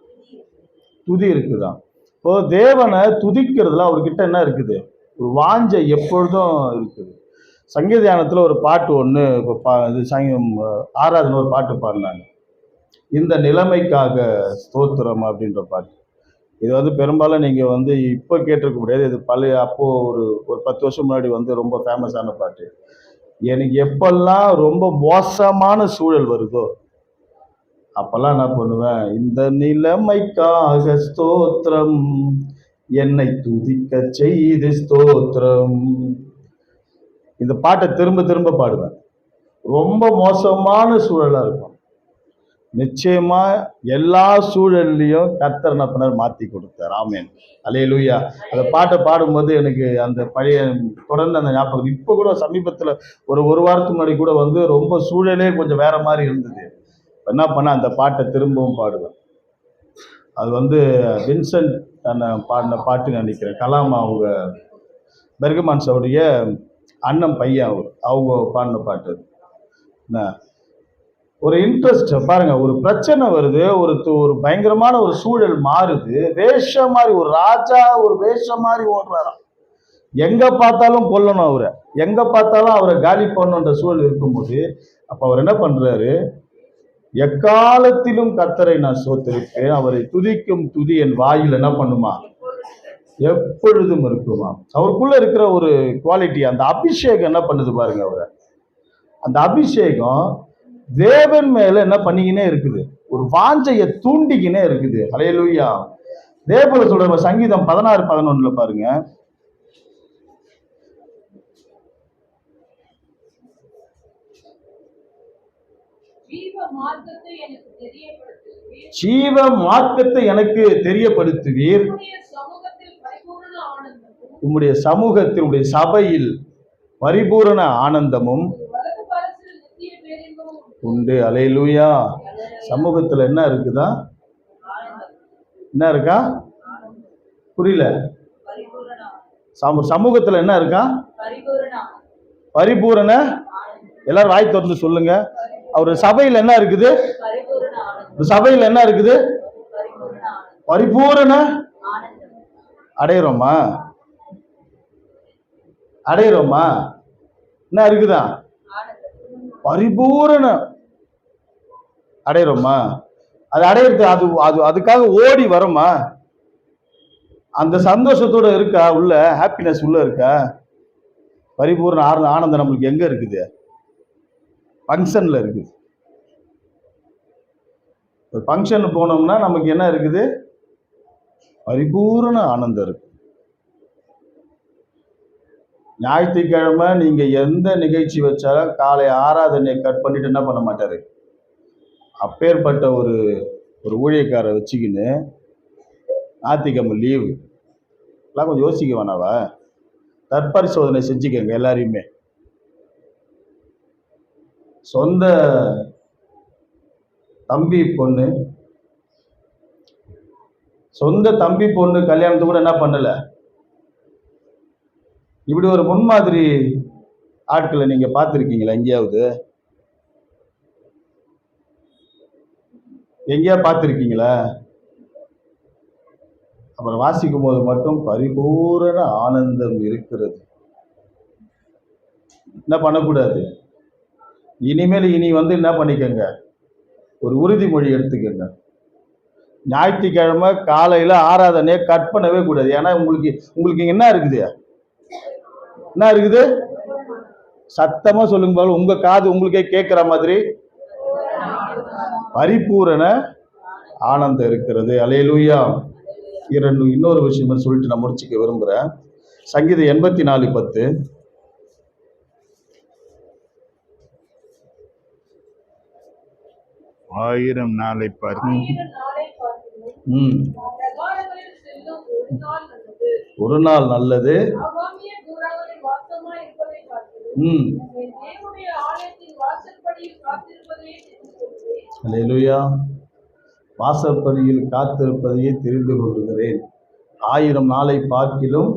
துதி இருக்குதான். இப்போ தேவனை துதிக்கிறதுல அவர்கிட்ட என்ன இருக்குது? ஒரு வாஞ்சை எப்பொழுதும் இருக்குது. சங்கீத தியானத்தில் ஒரு பாட்டு ஒன்று, ஆராதனை ஒரு பாட்டு பாடினாங்க, இந்த நிலைமைக்காக ஸ்தோத்திரம் அப்படின்ற பாட்டு. இது பெரும்பாலும் நீங்கள் இப்போ கேட்டிருக்க முடியாது. இது பழைய அப்போது ஒரு 10 வருஷம் முன்னாடி ரொம்ப ஃபேமஸான பாட்டு. எனக்கு எப்பெல்லாம் ரொம்ப மோசமான சூழல் வருதோ அப்பெல்லாம் என்ன பண்ணுவேன்? இந்த நிலைமைக்காக ஸ்தோத்திரம், என்னை துதிக்க செய்து ஸ்தோத்திரம். இந்த பாட்டை திரும்ப திரும்ப பாடுவேன். ரொம்ப மோசமான சூழலாக இருக்கும். நிச்சயமா எல்லா சூழல்லையும் கர்த்தர் என்ன பண்ணார்? மாற்றி கொடுத்தார். ஆமென், அல்லேலூயா. அந்த பாட்டை பாடும்போது எனக்கு அந்த பழைய தொடர்ந்து அந்த ஞாபகம். இப்போ கூட சமீபத்தில் ஒரு வாரத்துக்கு முன்னாடி கூட ரொம்ப சூழலே கொஞ்சம் வேற மாதிரி இருந்தது. என்ன பண்ண, அந்த பாட்டை திரும்பவும் பாடுவேன். அது வின்சென்ட் பாடின பாட்டுன்னு நினைக்கிறேன். கலாம் அவங்க பெர்கமான்ஸோடைய அண்ணன் பையன் அவங்க பாடின பாட்டு. என்ன ஒரு இன்ட்ரெஸ்ட் பாருங்க. ஒரு பிரச்சனை வருது, ஒரு பயங்கரமான ஒரு சூழல் மாறுது, வேஷம் மாதிரி ஒரு ராஜா ஒரு வேஷம் மாதிரி ஓடுறாராம். எங்க பார்த்தாலும் கொல்லணும் அவரை, எங்க பார்த்தாலும் அவரை காலி பண்ணணுன்ற சூழல் இருக்கும்போது அப்ப அவர் என்ன பண்றாரு? எக்காலத்திலும் கர்த்தரை நான் ஸ்தோத்திரிப்பேன், அவரை துதிக்கும் துதி என் வாயில் என்ன பண்ணுமா? எப்பொழுதும் இருக்குமா. அவருக்குள்ள இருக்கிற ஒரு குவாலிட்டி, அந்த அபிஷேகம் என்ன பண்ணுது பாருங்க. அவரை அந்த அபிஷேகம் தேவன் மேல என்ன பண்ணிக்கினே இருக்குது? ஒரு வாஞ்சையை தூண்டிக்கினே இருக்குது. அல்லேலூயா. தேவன் சொல்ற சங்கீதம் 16:11 பாருங்க. ஜீவ மார்க்கத்தை எனக்கு தெரியப்படுத்துவீர், உம்முடைய சமூகத்தில் உம்முடைய சபையில் பரிபூரண ஆனந்தமும் உண்டு. அல்லேலூயா. சமூகத்துல என்ன இருக்குதா? என்ன இருக்கா? புரியல. சமூகத்துல என்ன இருக்கா? பரிபூரண. எல்லாரும் வாய் திறந்து சொல்லுங்க. அவர் சபையில் என்ன இருக்குது? சபையில் என்ன இருக்குது? பரிபூரண அடையிறோமா? அடையிறோமா? என்ன இருக்குதா? பரிபூரண அடையிறோமா? அது அடையிறது அது அது அதுக்காக ஓடி வரோமா? அந்த சந்தோஷத்தோட இருக்கா? உள்ள ஹாப்பினஸ் உள்ள இருக்கா? பரிபூர்ண ஆனந்தம் நம்மளுக்கு எங்க இருக்குது? ஃபங்க்ஷன்ல இருக்குது. ஒரு ஃபங்க்ஷன் போனோம்னா நமக்கு என்ன இருக்குது? பரிபூர்ண ஆனந்தம் இருக்கு. ஞாயிற்றுக்கிழமை நீங்க எந்த நிகழ்ச்சி வச்சாலும் காலை ஆராதனையை கட் பண்ணிட்டு என்ன பண்ண மாட்டாரு? அப்பேற்பட்ட ஒரு ஊழியக்காரை வச்சுக்கின்னு ஞாயிற்றுக்கிழமை லீவு எல்லாம் கொஞ்சம் யோசிக்க வேணாவா? தற்பரிசோதனை செஞ்சுக்கங்க எல்லாரையுமே. சொந்த தம்பி பொண்ணு கல்யாணத்து கூட என்ன பண்ணல. இப்படி ஒரு முன்மாதிரி ஆட்களை நீங்க பார்த்துருக்கீங்களா? எங்கேயா பார்த்துருக்கீங்களா? அப்புறம் வாசிக்கும் போது மட்டும் பரிபூரண ஆனந்தம் இருக்கிறது. என்ன பண்ணக்கூடாது? இனிமேல் என்ன பண்ணிக்கங்க, ஒரு உறுதிமொழி எடுத்துக்கங்க. ஞாயிற்றுக்கிழமை காலையில ஆராதனையை கட் பண்ணவே கூடாது. ஏன்னா உங்களுக்கு என்ன இருக்குது? என்ன இருக்குது? சத்தமா சொல்லுங்க பாரு, உங்க காது உங்களுக்கே கேட்கிற மாதிரி பரிபூரண ஆனந்தம் இருக்கிறது. அல்லேலூயா. இன்னொரு விஷயம் சொல்லிட்டு நான் முடிச்சுக்க விரும்புறேன். சங்கீதம் 84:10. ஆயிரம் நாளை பார்த்து ஒரு நாள் நல்லது. அல்லேலூயா. வாசற்படியில் காத்திருப்பதையே தெரிந்து கொள்கிறேன். 1000 நாளை பார்க்கிலும்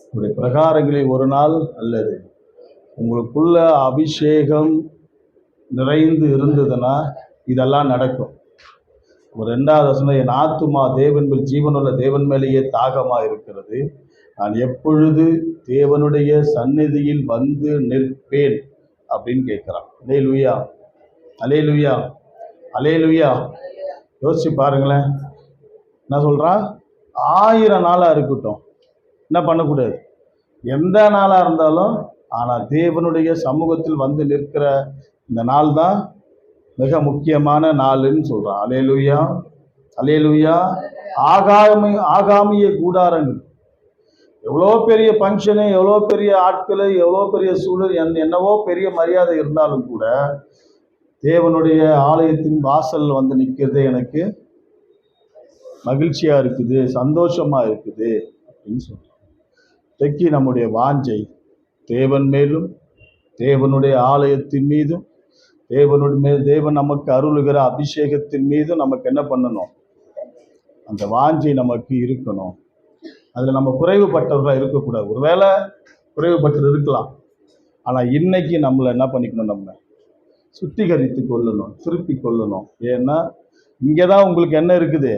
உங்களுடைய பிரகாரங்களில் ஒரு நாள் அல்லது. உங்களுக்குள்ள அபிஷேகம் நிறைந்து இருந்ததுன்னா இதெல்லாம் நடக்கும். ஒரு 2வது வசனம், என் ஆத்துமா தேவன் மேல், ஜீவனுள்ள தேவன் மேலேயே தாகமா இருக்கிறது. நான் எப்பொழுது தேவனுடைய சந்நிதியில் வந்து நிற்பேன் அப்படின்னு கேட்கிறான். அல்லேலூயா, அல்லேலூயா, அல்லேலூயா. யோசிச்சு பாருங்களேன். என்ன சொல்றான்? 1000 நாளா இருக்கட்டும், என்ன பண்ணக்கூடாது, எந்த நாளா இருந்தாலும், ஆனால் தேவனுடைய சமூகத்தில் வந்து நிற்கிற இந்த நாள் தான் மிக முக்கியமான நாள்னு சொல்றான். அல்லேலூயா, அல்லேலூயா. ஆகாமிய கூடாரங்கள், எவ்வளோ பெரிய ஃபங்க்ஷனு, எவ்வளோ பெரிய ஆட்கள், எவ்வளோ பெரிய சூழல், என்னவோ பெரிய மரியாதை இருந்தாலும் கூட தேவனுடைய ஆலயத்தின் வாசல் வந்து நிற்கிறதே எனக்கு மகிழ்ச்சியா இருக்குது, சந்தோஷமா இருக்குது அப்படின்னு சொல்றோம். தெக்கி நம்முடைய வாஞ்சை தேவன் மேலும், தேவனுடைய ஆலயத்தின் மீதும், தேவன் நமக்கு அருளுகிற அபிஷேகத்தின் மீதும் நமக்கு என்ன பண்ணணும்? அந்த வாஞ்சை நமக்கு இருக்கணும். அதில் நம்ம குறைவுபட்டவர்களாக இருக்கக்கூடாது. ஒருவேளை குறைவுபட்டு இருக்கலாம், ஆனால் இன்னைக்கு நம்மளை என்ன பண்ணிக்கணும்? நம்ம சுத்திகரித்து கொள்ளணும், திருப்பி கொள்ளணும். ஏன்னா இங்கே தான் உங்களுக்கு என்ன இருக்குது?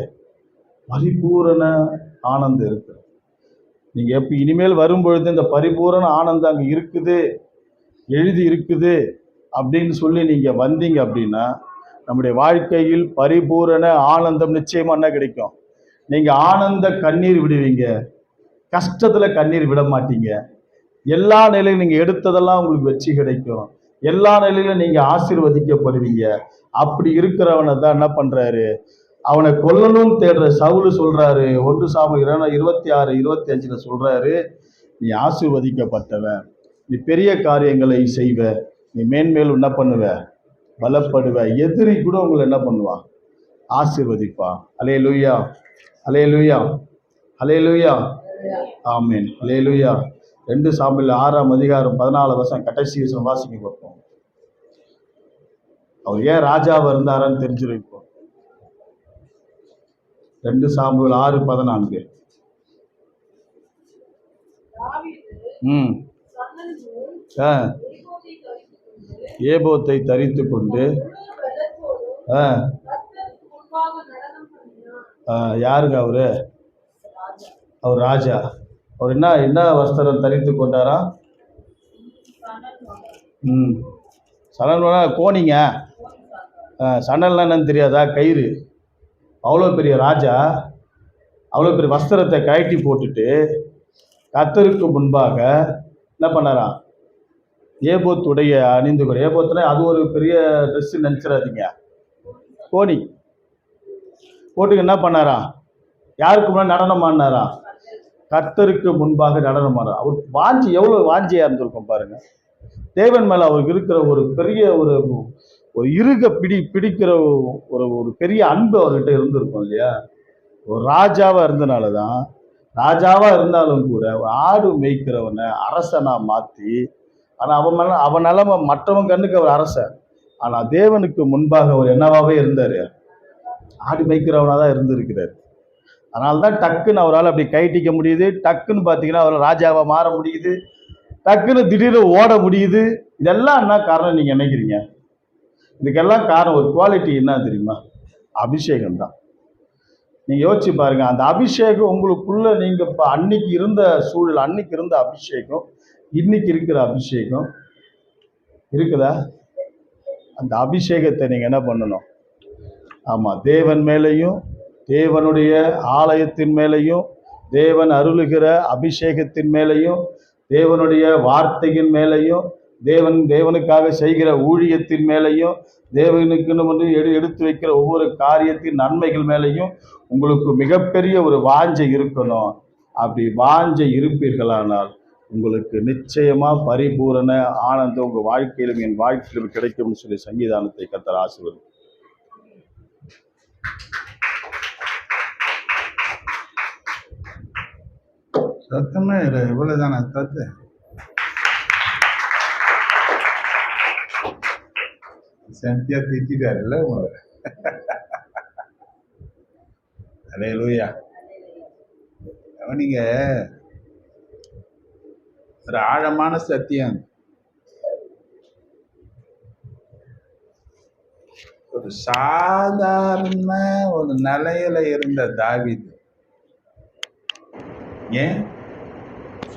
பரிபூரண ஆனந்தம் இருக்குது. நீங்கள் எப்போ இனிமேல் வரும்பொழுது இந்த பரிபூரண ஆனந்தம் அங்கே இருக்குது, எழுதி இருக்குது அப்படின்னு சொல்லி நீங்கள் வந்தீங்க அப்படின்னா நம்முடைய வாழ்க்கையில் பரிபூரண ஆனந்தம் நிச்சயமாக என்ன கிடைக்கும்? நீங்கள் ஆனந்த கண்ணீர் விடுவீங்க, கஷ்டத்தில் கண்ணீர் விட மாட்டீங்க. எல்லா நிலையிலும் நீங்கள் எடுத்ததெல்லாம் உங்களுக்கு வெற்றி கிடைக்கும். எல்லா நிலையிலும் நீங்கள் ஆசீர்வதிக்கப்படுவீங்க. அப்படி இருக்கிறவனை தான் என்ன பண்ணுறாரு? அவனை கொல்லணும்னு தேடுற சவுல் சொல்றாரு. 1 சாமுவேல் 26:25 சொல்றாரு, நீ ஆசீர்வதிக்கப்பட்டவன், நீ பெரிய காரியங்களை செய்வ, நீ மேன்மேலும் என்ன பண்ணுவ? பலப்படுவ. எதிரி கூட உங்களை என்ன பண்ணுவான்? ஆசீர்வதிப்பா. அல்லேலூயா, அல்லேலூயா, அல்லேலூயா, ஆமென், அல்லேலூயா. 2 சாமுவேல் 6:14 கடைசி வசனம் வாசிக்க பார்ப்போம். அவர் ஏன் ராஜாவா இருந்தாரான்னு தெரிஞ்சிடும். இப்போ 2 சாமுவேல் 6:14. ம் சணல் நூல் ஆ ஏபோத்தை தரித்துக்கொண்டு ஏபோத்தை தரித்து கொண்டு முழு பலத்தோடும் ஆ கர்த்தருக்கு முன்பாக நடனம் பண்ணினான். யாருங்க அவரு? அவர் ராஜா. அவர் என்ன என்ன வஸ்திரம் தரித்து கொண்டாரா? ம் சணல்னா கோணிங்க. சணல்னா என்னன்னு தெரியாதா? கயிறு. அவ்வளோ பெரிய ராஜா அவ்வளோ பெரிய வஸ்திரத்தை கழட்டி போட்டுட்டு கர்த்தருக்கு முன்பாக என்ன பண்ணாராம்? ஏபோத் உடைய அணிந்து கொண்டு, ஏபோத்துனா அது ஒரு பெரிய ட்ரெஸ்ஸு நினச்சிடாதீங்க, கோணி போட்டுக்கு என்ன பண்ணாராம்? யாருக்கு முன்னாடி நடனம் ஆடினாராம்? கர்த்தருக்கு முன்பாக நடனம் ஆனார். அவர் வாஞ்சி எவ்வளோ வாஞ்சியாக இருந்திருக்கும் பாருங்க. தேவன் மேலே அவருக்கு இருக்கிற ஒரு பெரிய ஒரு ஒரு இருக பிடிக்கிற ஒரு ஒரு பெரிய அன்பு அவர்கிட்ட இருந்திருக்கும் இல்லையா? ஒரு ராஜாவாக இருந்தனால தான், ராஜாவாக இருந்தாலும் கூட ஆடு மேய்க்கிறவனை அரசனா மாற்றி, ஆனால் அவன் நிலைமை மற்றவன் கண்ணுக்கு அவர் அரசன், ஆனால் தேவனுக்கு முன்பாக அவர் என்னவாகவே இருந்தார்? ஆடு மேய்க்கிறவனாக தான் இருந்திருக்கிறார். அதனால தான் டக்குன்னு அவரால் அப்படி கைட்டிக்க முடியுது. டக்குன்னு பார்த்தீங்கன்னா அவரால் ராஜாவாக மாற முடியுது. டக்குன்னு திடீர்னு ஓட முடியுது. இதெல்லாம் என்ன காரணம் நீங்கள் நினைக்கிறீங்க? இதுக்கெல்லாம் காரணம் ஒரு குவாலிட்டி என்ன தெரியுமா? அபிஷேகம் தான். நீங்கள் யோசிச்சு பாருங்க, அந்த அபிஷேகம் உங்களுக்குள்ள நீங்கள் இப்போ அன்னைக்கு இருந்த சூழல், அன்னைக்கு இருந்த அபிஷேகம் இன்னைக்கு இருக்கிற அபிஷேகம் இருக்குதா? அந்த அபிஷேகத்தை நீங்கள் என்ன பண்ணணும்? ஆமாம், தேவன் மேலேயும் தேவனுடைய ஆலயத்தின் மேலேயும் தேவன் அருளுகிற அபிஷேகத்தின் மேலேயும் தேவனுடைய வார்த்தையின் மேலேயும் தேவனுக்காக செய்கிற ஊழியத்தின் மேலேயும் தேவனுக்குன்னு வந்து எடுத்து வைக்கிற ஒவ்வொரு காரியத்தின் நன்மைகள் மேலேயும் உங்களுக்கு மிகப்பெரிய ஒரு வாஞ்சை இருக்கணும். அப்படி வாஞ்சை இருப்பீர்களானால் உங்களுக்கு நிச்சயமா பரிபூரண ஆனந்தம் உங்கள் வாழ்க்கையிலும் என் வாழ்க்கையிலும் கிடைக்கும்னு சொல்லி சங்கீதானத்தை கர்த்தர் ஆசீர்வதிப்பார். சத்தமே இல்லை, இவ்வளவுதானே தத்து? செம்பியா திட்டாருல்ல உங்களை. அல்லேலூயா. நீங்க ஒரு ஆழமான சத்தியம். ஒரு சாதாரண ஒரு நிலையில இருந்த தாவீது, ஏன்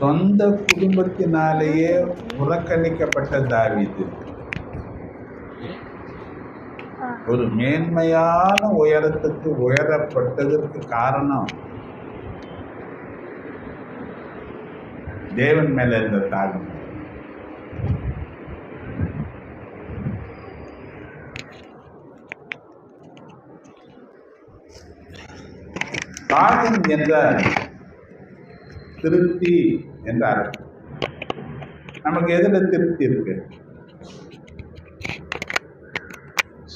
சொந்த குடும்பத்தினாலேயே புறக்கணிக்கப்பட்ட தாவீது ஒரு மேன்மையான உயரத்துக்கு உயரப்பட்டதற்கு காரணம் தேவன் மேல இருந்த தாகம். தாகம் என்ற திருப்தி என்றார். நமக்கு எதுல திருப்தி இருக்கு?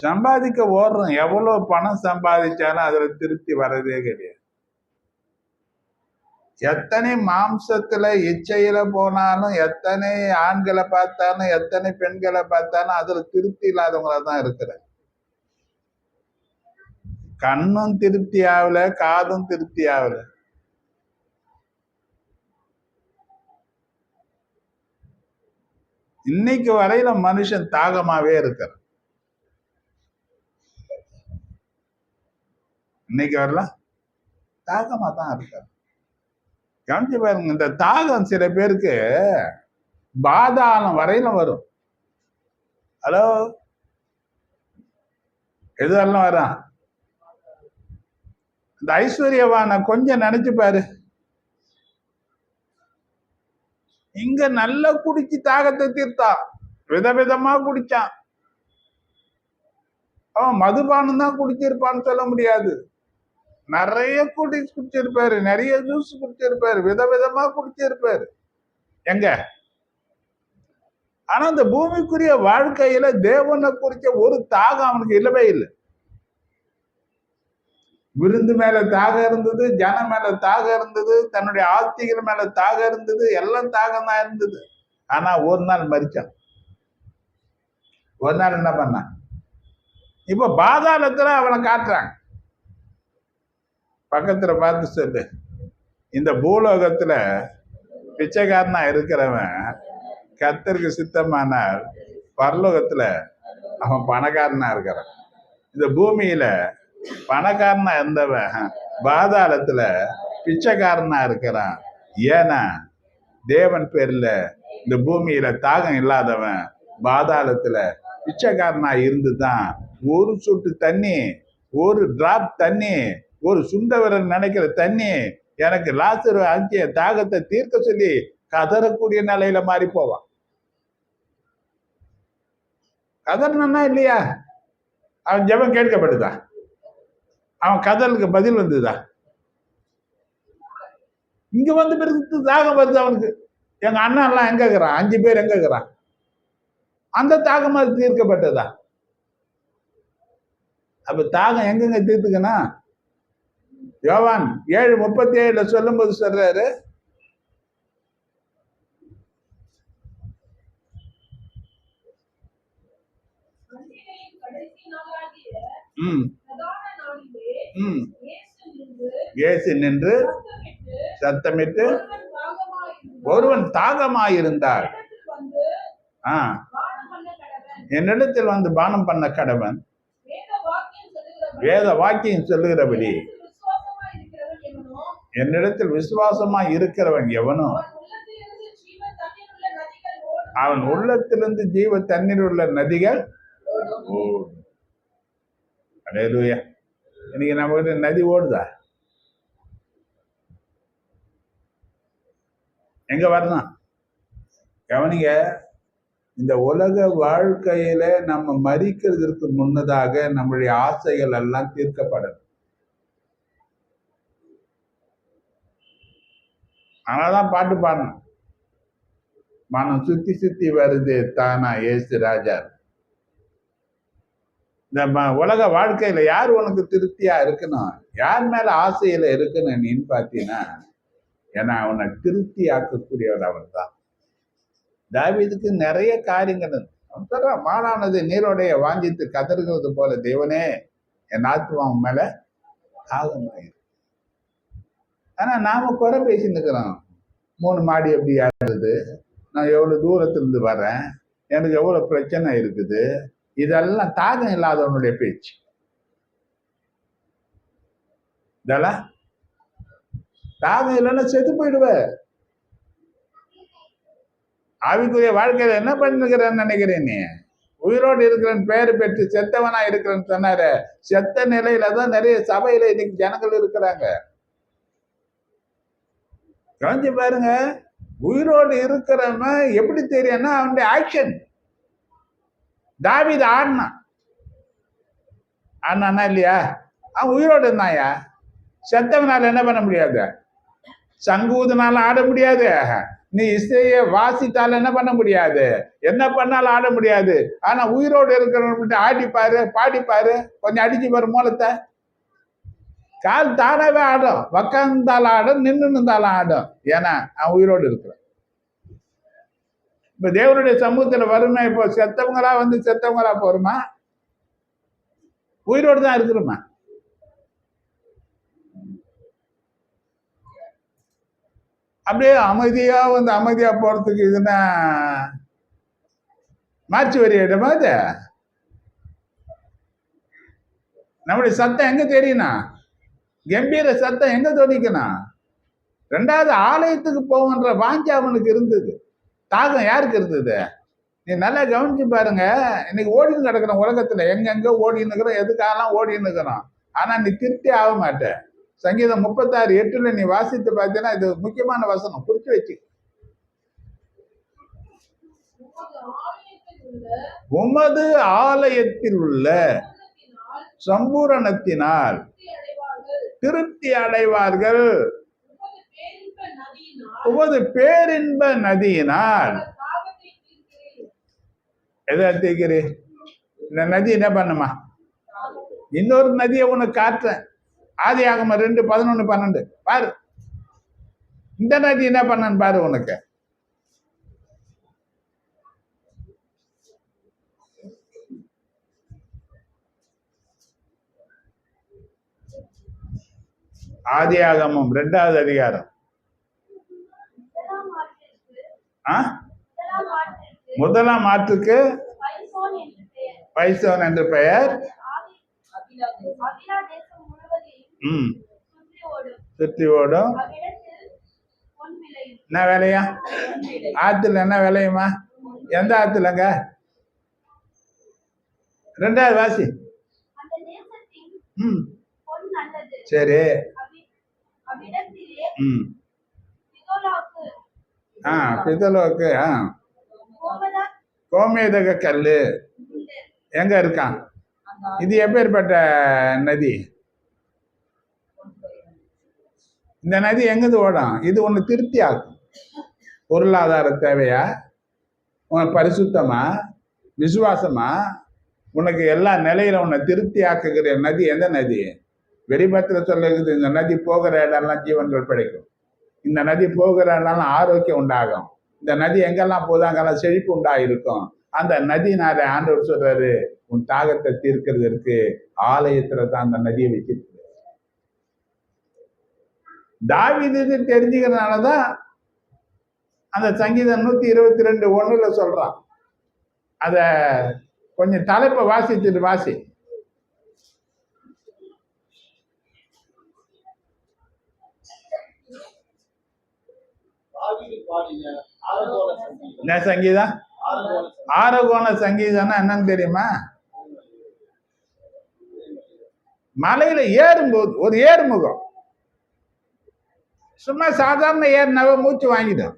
சம்பாதிக்க ஓடுறோம், எவ்வளவு பணம் சம்பாதிச்சாலும் அதுல திருப்தி வரதே கிடையாது. எத்தனை மாம்சத்துல இச்சையில போனாலும், எத்தனை ஆண்களை பார்த்தாலும், எத்தனை பெண்களை பார்த்தாலும் அதுல திருப்தி இல்லாதவங்களா தான் இருக்கிற. கண்ணும் திருப்தி ஆகல, காதும் திருப்தி ஆகல. இன்னைக்கு வரையில மனுஷன் தாகமாவே இருக்கிற. இன்னைக்கு வரல தாகமா தான் இருக்க. கவனிச்சு பாருங்க, இந்த தாகம் சில பேருக்கு பாதாளம் வரையில வரும். ஹலோ, எதுவெல்லாம் வரும்? இந்த ஐஸ்வர்யவான கொஞ்சம் நினைச்சு பாரு, இங்க நல்லா குடிச்சு தாகத்தை தீர்த்தான், விதவிதமா குடிச்சான். அவன் மதுபானம் தான் குடிச்சிருப்பான்னு சொல்ல முடியாது. நிறைய குடிச்சிருப்பாரு, நிறைய ஜூஸ் குடிச்சிருப்பாரு, விதவிதமா குடிச்சிருப்பாரு. எங்க? ஆனா இந்த பூமிக்குரிய வாழ்க்கையில தேவனை குறிச்ச ஒரு தாகம் அவனுக்கு இல்லவே இல்லை. விருந்து மேல தாகம் இருந்தது, ஜனம் மேல தாகம் இருந்தது, தன்னுடைய ஆஸ்திகள் மேல தாகம் இருந்தது, எல்லாம் தாகம் தான் இருந்தது. ஆனா ஒரு நாள் மரிச்சான். ஒரு நாள் என்ன பண்ணான்? இப்ப பாதாளத்துல அவனை காட்டுறாங்க. பக்கத்துல பார்த்து சொல்லு, இந்த பூலோகத்துல பிச்சைக்காரனா இருக்கிறவன் கர்த்தருக்கு சித்தமானால் பரலோகத்துல அவன் பணக்காரனா இருக்கிறான். இந்த பூமியில பணக்காரனா இருந்தவன் பாதாளத்துல பிச்சைக்காரனா இருக்கிறான். ஏன்னா தேவன் பேர்ல இந்த பூமியில தாகம் இல்லாதவன் பாதாளத்துல பிச்சைக்காரனா இருந்துதான் ஒரு சொட்டு தண்ணி, ஒரு டிராப் தண்ணி, ஒரு சுண்டவரன் நினைக்கிற தண்ணி எனக்கு லாசரு அஞ்சிய தாகத்தை தீர்க்க சொல்லி கதறக்கூடிய நிலையில மாறி போவான். கதறனா இல்லையா? அவன் ஜெபம் கேட்கப்படுதா? அவன் கதலுக்கு பதில் வந்ததா? இங்க வந்து பிறகு தாகம் வருது அவனுக்கு. எங்க அண்ணன் எல்லாம் எங்க இருக்கிறான்? 5 பேர் எங்க இருக்கிறான்? அந்த தாகம் அது தீர்க்கப்பட்டதா? அப்ப தாகம் எங்கெங்க தீர்த்துக்கணும்? யோவான் 7:37 சொல்லும் போது சொல்றாரு, இயேசு நின்று சத்தமிட்டு ஒருவன் தாகமாயிருந்தார் என்னிடத்தில் வந்து பானம் பண்ண கடவன், வேத வாக்கியம் சொல்லுகிறபடி என்னிடத்தில் விசுவாசமா இருக்கிறவன் எவனோ அவன் உள்ளத்திலிருந்து ஜீவ தண்ணீர் உள்ள நதிகள் ஓடும். அல்லேலூயா. இன்னைக்கு நம்ம கிட்ட நதி ஓடுதா? எங்க வரணும் கவனிங்க. இந்த உலக வாழ்க்கையில நம்ம மரிக்கிறதுக்கு முன்னதாக நம்மளுடைய ஆசைகள் எல்லாம் தீர்க்கப்படணும். ஆனாதான் பாட்டு பாடணும். மனம் சுத்தி சுத்தி வருது தானா ஏசு ராஜா. இந்த உலக வாழ்க்கையில யார் உனக்கு திருப்தியா இருக்கணும், யார் மேல ஆசையில இருக்கணும் நீன்னு பார்த்தீங்கன்னா, ஏன்னா அவனை திருப்தி ஆக்கக்கூடியவர் அவர் தான். தாவீதுக்கு நிறைய காரியங்கள் மானானது நீரோடைய வாஞ்சித்து கதறுகிறது போல தேவனே என் ஆத்துவம் மேல ஆகமாயிரு. ஆனா நாம குறை பேசிட்டு இருக்கிறோம். 3 மாடி எப்படி ஆடுறது, நான் எவ்வளவு தூரத்திலிருந்து வர்றேன், எனக்கு எவ்வளவு பிரச்சனை இருக்குது, இதெல்லாம் தாகம் இல்லாதவனுடைய பேச்சு. இதெல்லாம் தாகம் இல்லைன்னா செத்து போயிடுவ. ஆவிக்குரிய வாழ்க்கையில என்ன பண்ணுகிறேன்னு நினைக்கிறேன்? நீ உயிரோடு இருக்கிறேன்னு பெயர் பெற்று செத்தவனா இருக்கிறேன்னு சொன்னாரு. செத்த நிலையில தான் நிறைய சபையில இன்னைக்கு ஜனங்கள் இருக்கிறாங்க. கவனிச்சு பாருங்க. உயிரோடு இருக்கிறவன் எப்படி தெரியும்னா அவனுடைய ஆக்ஷன். தாவீது ஆடினானா இல்லையா? அவன் உயிரோடு இருந்தாயா? செத்தவனால என்ன பண்ண முடியாது? சங்கூதனால ஆட முடியாது. நீ இசைய வாசித்தால என்ன பண்ண முடியாது? என்ன பண்ணாலும் ஆட முடியாது. ஆனா உயிரோடு இருக்கிறவன் ஆடிப்பாரு, பாடிப்பாரு, கொஞ்சம் அடிச்சு பாரு மூலத்தை. கால் தானாவே ஆடும், உக்காந்தாலும் ஆடும், நின்று இருந்தாலும் ஆடும். ஏன்னா அவன் உயிரோடு இருக்கிறான். இப்ப தேவனுடைய சமூகத்துல வருமா? இப்போ செத்தவங்களா வந்து செத்தவங்களா போருமா? உயிரோடு தான் இருக்கிறோமா? அப்படியே அமைதியா வந்து அமைதியா போறதுக்கு இதுன்னா மாற்றி வரியிடமா? அது நம்முடைய சத்தம் எங்க தெரியணும்? கம்பீர சத்தம் எங்க தோணிக்கணும்? 2வது ஆலயத்துக்கு போவன்ற வாஞ்சி அவனுக்கு இருந்தது. தாகம் யாருக்கு இருந்தது? நீ நல்லா கவனிச்சு பாருங்க. இன்னைக்கு ஓடின்னு கிடக்குறோம் உலகத்துல, எங்கெங்க ஓடின்னு இருக்கிறோம், எதுக்காகலாம் ஓடின்னு இருக்கிறோம். ஆனா நீ திருப்தி ஆக மாட்ட. சங்கீதம் 36:8 நீ வாசித்து பார்த்தீங்கன்னா இது முக்கியமான வசனம், குறிச்சு வச்சு. உமது ஆலயத்தில் உள்ள சம்பூரணத்தினால் திருப்தி அடைவார்கள். உமது பேரின்ப நதியினால் எதை தீக்கிறீ? இந்த நதி என்ன பண்ணுமா? இன்னொரு நதியை உனக்கு காட்டுறேன். ஆதியாகமம் 2:11-12 பாரு. இந்த நதி என்ன பண்ணன்னு பாரு. உனக்கு ஆதியாகமம் 2வது அதிகாரம். முதலாம் ஆட்டிற்கு ஆ? முதலாம் ஆட்டிற்கு முதலாம் ஆற்றுக்கு பைசோன் என்று பெயர். பைசோன் என்று பெயர். அது அவிலா தேசம் முழுவதையும் ம் சுற்றி ஓடும். சுற்றி ஓடும். அவ்விடத்தில் பொன் விளையும். என்ன வேலையா? ஆத்துல என்ன விளையுமா? எந்த ஆத்துலங்க? 2வது வாசி. அந்த தேசத்தின் ம் பொன் நல்லது. சரி. அவ்விடத்திலே ம் பிதோலாக்கு பிதலோக்கு கோமதா கோமேதக கல்லு உண்டு. எங்க இருக்கான்? இது எப்பேற்பட்ட நதி? இந்த நதி எங்கிருந்து ஓடும்? இது ஒன்று திருப்தி ஆகும். பொருளாதார தேவையா, உனக்கு பரிசுத்தமா, விசுவாசமா, உனக்கு எல்லா நிலையில உன்னை திருப்தி ஆக்குகிற நதி எந்த நதி? வெளிப்பத்தில் சொல்லுது, இந்த நதி போகிற இடம்லாம் ஜீவன்கள் பிழைக்கும். இந்த நதி போகிற இடம்லாம் ஆரோக்கியம் உண்டாகும். இந்த நதி எங்கெல்லாம் போதும் அங்கெல்லாம் செழிப்பு உண்டாயிருக்கும். அந்த நதினால ஆண்டவர் சொல்றாரு, உன் தாகத்தை தீர்க்கிறதுக்கு ஆலயத்துல தான் அந்த நதியை வச்சிருக்கு. தாவீது தெரிஞ்சுக்கிறதுனாலதான் அந்த சங்கீதம் 122:1 சொல்றான். அத கொஞ்சம் தலைப்பை வாசிச்சுட்டு வாசி. என்ன சங்கீதம்? ஆரோகோண சங்கீதம்னா என்னன்னு தெரியுமா? மலையில ஏறும்போது ஒரு ஏறுமுகம். சும்மா சாதாரண ஏறினாவே மூச்சு வாங்கிடும்,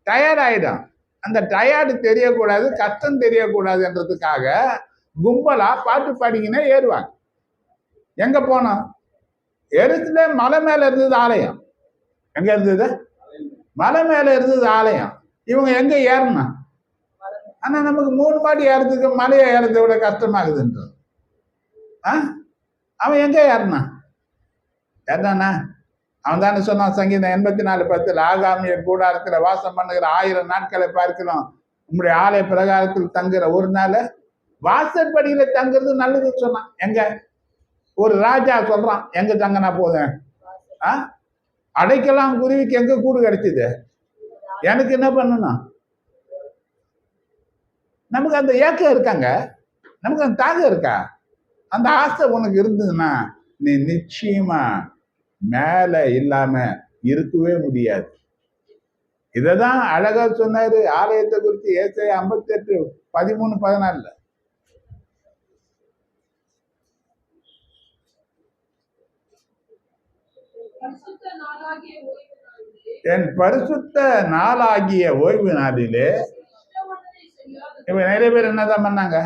டயர்ட் ஆயிடும். அந்த டயர்டு தெரியக்கூடாது, கஷ்டம் தெரியக்கூடாதுன்றதுக்காக கும்பலா பாட்டு பாடிக்கினே ஏறுவாங்க. எங்க போனோம்? எருத்துல மலை மேல இருந்தது ஆலயம். எங்க இருந்தது? மலை மேல இருந்தது ஆலயம். இவங்க எங்க ஏறணும்? ஆனா நமக்கு 3 மாடி ஏறதுக்கு மலையை ஏறதை விட கஷ்டமாகுதுன்ற. அவன் எங்க ஏறினான்? ஏறினானா? அவன் தானே சொன்னான் சங்கீதம் 84:10, ஆகாமியர் கூடாரத்துல வாசம் பண்ணுகிற 1000 நாட்களை பார்க்கிறோம், உங்களுடைய ஆலய பிரகாரத்தில் தங்குற ஒரு நாள் வாசற்படியில தங்குறது நல்லதுன்னு சொன்னான். எங்க? ஒரு ராஜா சொல்றான், எங்க தங்கினா போதும்? அடைக்கலாம் குருவிக்கு எங்க கூடு கிடைச்சது? எனக்கு என்ன பண்ணணும்? நமக்கு அந்த ஏக்கம் இருக்காங்க, நமக்கு அந்த தாகம் இருக்கா? அந்த ஆசை உனக்கு இருந்ததுன்னா நீ நிச்சயமா மேல இல்லாம இருக்கவே முடியாது. இததான் அழகா சொன்னாரு ஆலயத்தை குறித்து ஏசாயா 58:13-14. என் பரிசுத்த நாளாகிய ஓய்வு நாளிலே இவங்க நிறைய பேர் என்னதான் பண்ணாங்க?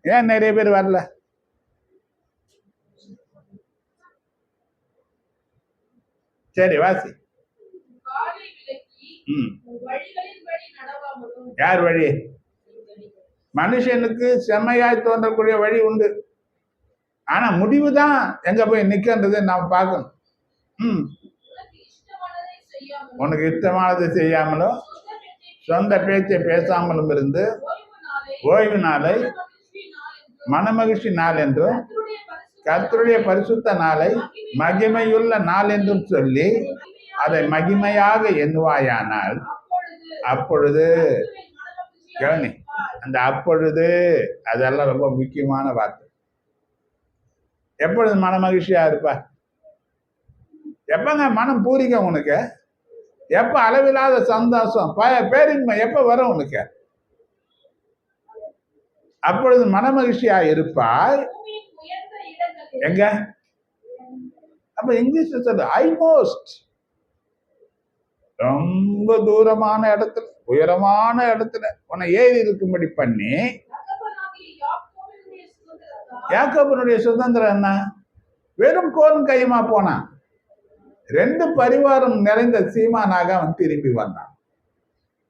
ஏன் நிறைய பேர் வரல? சரி வாசி. யார் வழி? மனுஷனுக்கு செம்மையாய் தோன்றக்கூடிய வழி உண்டு. ஆனா முடிவுதான் எங்க போய் நிக்கின்றது நாம் பார்க்கணும். உனக்கு இஷ்டமானதை செய்யாமலும் சொந்த பேச்சை பேசாமலும் இருந்து ஓய்வு நாளை மனமகிழ்ச்சி நாள் என்றும் கர்த்தருடைய பரிசுத்த நாளை மகிமையுள்ள நாள் என்றும் சொல்லி அதை மகிமையாக எண்ணுவாயானால் அப்பொழுது கவனி, அந்த அப்பொழுது அதெல்லாம் ரொம்ப முக்கியமான வார்த்தை. எப்பொழுது மன மகிழ்ச்சியா இருப்ப? எப்பங்க மனம் பூரிக்க உனக்கு? எப்ப அளவில்லாத சந்தோஷம் பேரின்மை எப்ப வரும் உனக்கு? அப்பொழுது மன மகிழ்ச்சியா இருப்பாய். எங்க? அப்ப இங்கிலீஷ்ல சொல்லு ஐமோஸ்ட், ரொம்ப தூரமான இடத்துல உயரமான இடத்துல உன்னை ஏறி இருக்கும்படி பண்ணி. யாக்கோபனுடைய சுதந்திரம் என்ன? வெறும் கோலும் கையுமா போனான். 2 பரிவாரம் நிறைந்த சீமானாக அவன் திரும்பி வந்தான்.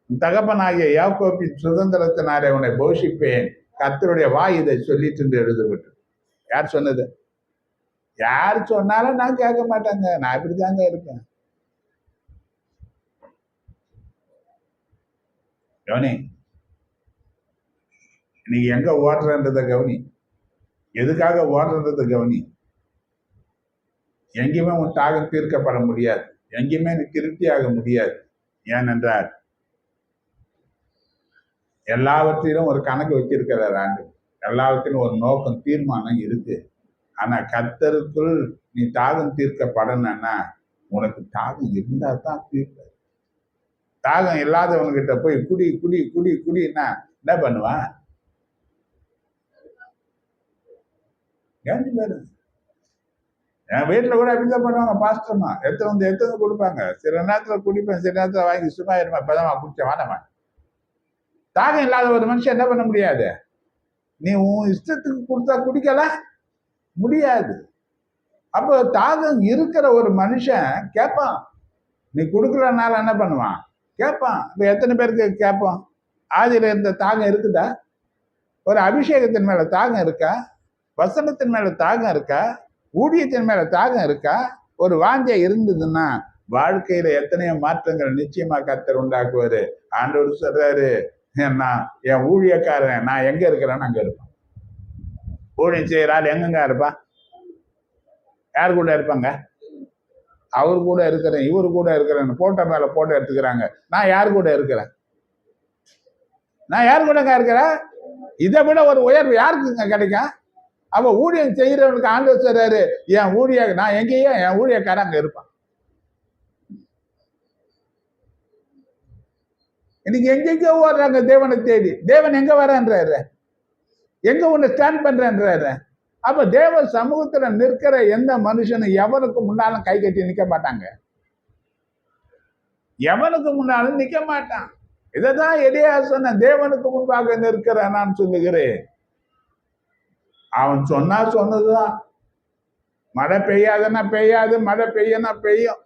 தகப்பனாகிய யாக்கோபின் சுதந்திரத்தினாலே உன்னை போஷிப்பேன், கர்த்தருடைய வாய் இதை சொல்லிட்டு என்று எழுதப்பட்டு. யார் சொன்னது? யார் சொன்னாலும் நான் கேட்க மாட்டேங்க, நான் இப்படிதாங்க இருப்பேன். கவனி, நீ எங்க ஓடுறன்றத கவனி, எதுக்காக ஓடுறத கவனி. எங்கேயுமே உன் தாகம் தீர்க்கப்பட முடியாது. எங்கேயுமே நீ திருப்தியாக முடியாது. ஏனென்றால் எல்லாவற்றிலும் ஒரு கணக்கு வச்சிருக்கிறார் ஆண்டு. எல்லாவற்றிலும் ஒரு நோக்கம், தீர்மானம் இருக்கு. ஆனா கர்த்தருக்குள் நீ தாகம் தீர்க்கப்படணும்னா உனக்கு தாகம் இருந்தா தான் தீர்க்க. தாகம் இல்லாதவன்கிட்ட போய் குடி குடி குடி குடின்னா என்ன பண்ணுவான்? ஏன் பேரு என் வீட்டுல கூட அப்படிதான் பண்ணுவாங்க. பாஸ்டர்மா எத்தனை கொடுப்பாங்க. சில நேரத்துல குடிப்பேன், சில நேரத்துல வாங்கி சும்மா இருமா, இப்பதான் குடிச்சேன் வானமா. தாகம் இல்லாத ஒரு மனுஷன் என்ன பண்ண முடியாது? நீ உன் இஷ்டத்துக்கு கொடுத்தா குடிக்கல முடியாது. அப்போ தாகம் இருக்கிற ஒரு மனுஷன் கேட்பான். நீ கொடுக்கறனால என்ன பண்ணுவான்? கேட்பான். இப்ப எத்தனை பேருக்கு கேட்பான்? ஆதியில இருந்த தாகம் இருக்குதா? ஒரு அபிஷேகத்தின் மேல தாகம் இருக்கா? வசனத்தின் மேல தாகம் இருக்கா? ஊழியத்தின் மேல தாகம் இருக்கா? ஒரு வாஞ்சை இருந்ததுன்னா வாழ்க்கையில எத்தனையோ மாற்றங்கள் நிச்சயமா கர்த்தர் உண்டாக்குவாரு. ஆண்டவர் சொல்றாரு, நான் என் ஊழியக்காரன் நான் எங்க இருக்கிறேன்னு அங்க இருப்பான். ஊழியம் செய்யறாள் எங்கெங்க இருப்பா? யார் கூட இருப்பாங்க? அவர் கூட இருக்கிறேன், இவரு கூட இருக்கிறேன், போட்டோ மேல போட்டோ எடுத்துக்கிறாங்க. நான் யார் கூட இருக்கிறேன்? நான் யார் கூட இருக்கிறேன்? இதை விட ஒரு உயர்வு யாருக்குங்க கிடைக்கும்? அவ ஊழியம் செய்யறவனுக்கு ஆண்டவர் சொல்றாரு, என் ஊழிய நான் எங்கேயோ என் ஊழியக்காரன் அங்க இருப்பான். இன்னைக்கு எங்கெங்கோ ஓடுறாங்க தேவனை தேடி. தேவன் எங்க வரன்றாரு? எங்க உன்னை ஸ்டாண்ட் பண்றேன்றாரு? அப்ப தேவ சமூகத்துல நிற்கிற எந்த மனுஷனும் எவனுக்கு முன்னாலும் கை கட்டி நிக்க மாட்டாங்க. எவனுக்கு முன்னாலும் நிக்க மாட்டான். இதைதான் எலியா சொன்ன, தேவனுக்கு முன்பாக நிற்கிறேன் நான் சொல்லுகிறேன். அவன் சொன்னா சொன்னதுதான். மழை பெய்யாதுன்னா பெய்யாது, மழை பெய்யனா பெய்யும்.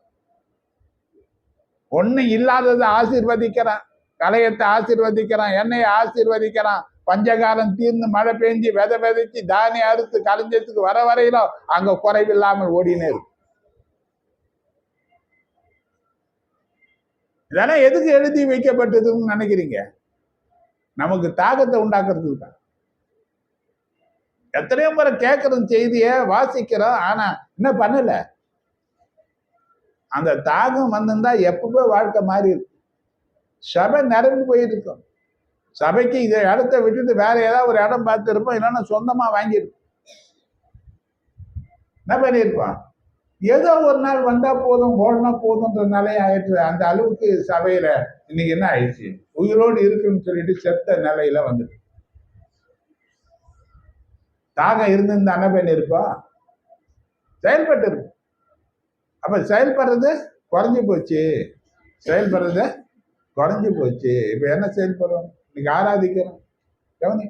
ஒண்ணு இல்லாததை ஆசீர்வதிக்கிறான், கலையத்தை ஆசீர்வதிக்கிறான், எண்ணெயை ஆசீர்வதிக்கிறான். பஞ்சகாலம் தீர்ந்து மழை பெஞ்சு விதைச்சு தானியம் அறுத்து கலைஞ்சத்துக்கு வர வரையிலும் அங்க குறைவில்லாமல் ஓடினே இருக்கும். இதெல்லாம் எதுக்கு எழுதி வைக்கப்பட்டதுன்னு நினைக்கிறீங்க? நமக்கு தாகத்தை உண்டாக்குறதுக்கு தான். எத்தனையோ முறை கேட்கறோம், செய்திய வாசிக்கிறோம், ஆனா என்ன பண்ணல. அந்த தாகம் வந்திருந்தா எப்பவுமே வாழ்க்கை மாறி இருக்கும். சபை நிரம்பி போயிட்டு இருக்கும். சபைக்கு இதை இடத்த விட்டுட்டு வேற ஏதாவது ஒரு இடம் பார்த்து இருப்போம், இல்லைன்னா சொந்தமா வாங்கியிருப்போம். என்ன பண்ணியிருப்பான்? ஏதோ ஒரு நாள் வந்தா போதும், ஓடனா போதும்ன்ற நிலையை ஆயிடுச்சு. அந்த அளவுக்கு சபையில இன்னைக்கு என்ன ஆயிடுச்சு? உயிரோடு இருக்குன்னு சொல்லிட்டு செத்த நிலையில வந்துட்டு. தாகம் இருந்திருந்தா என்ன பண்ணியிருப்பா? செயல்பட்டு இருக்கும். அப்ப செயல்படுறது குறைஞ்சி போச்சு. செயல்படுறது குறைஞ்சி போச்சு. இப்ப என்ன செயல்படுறோம்? இன்னைக்கு ஆராதிக்கிறோம். கவனி,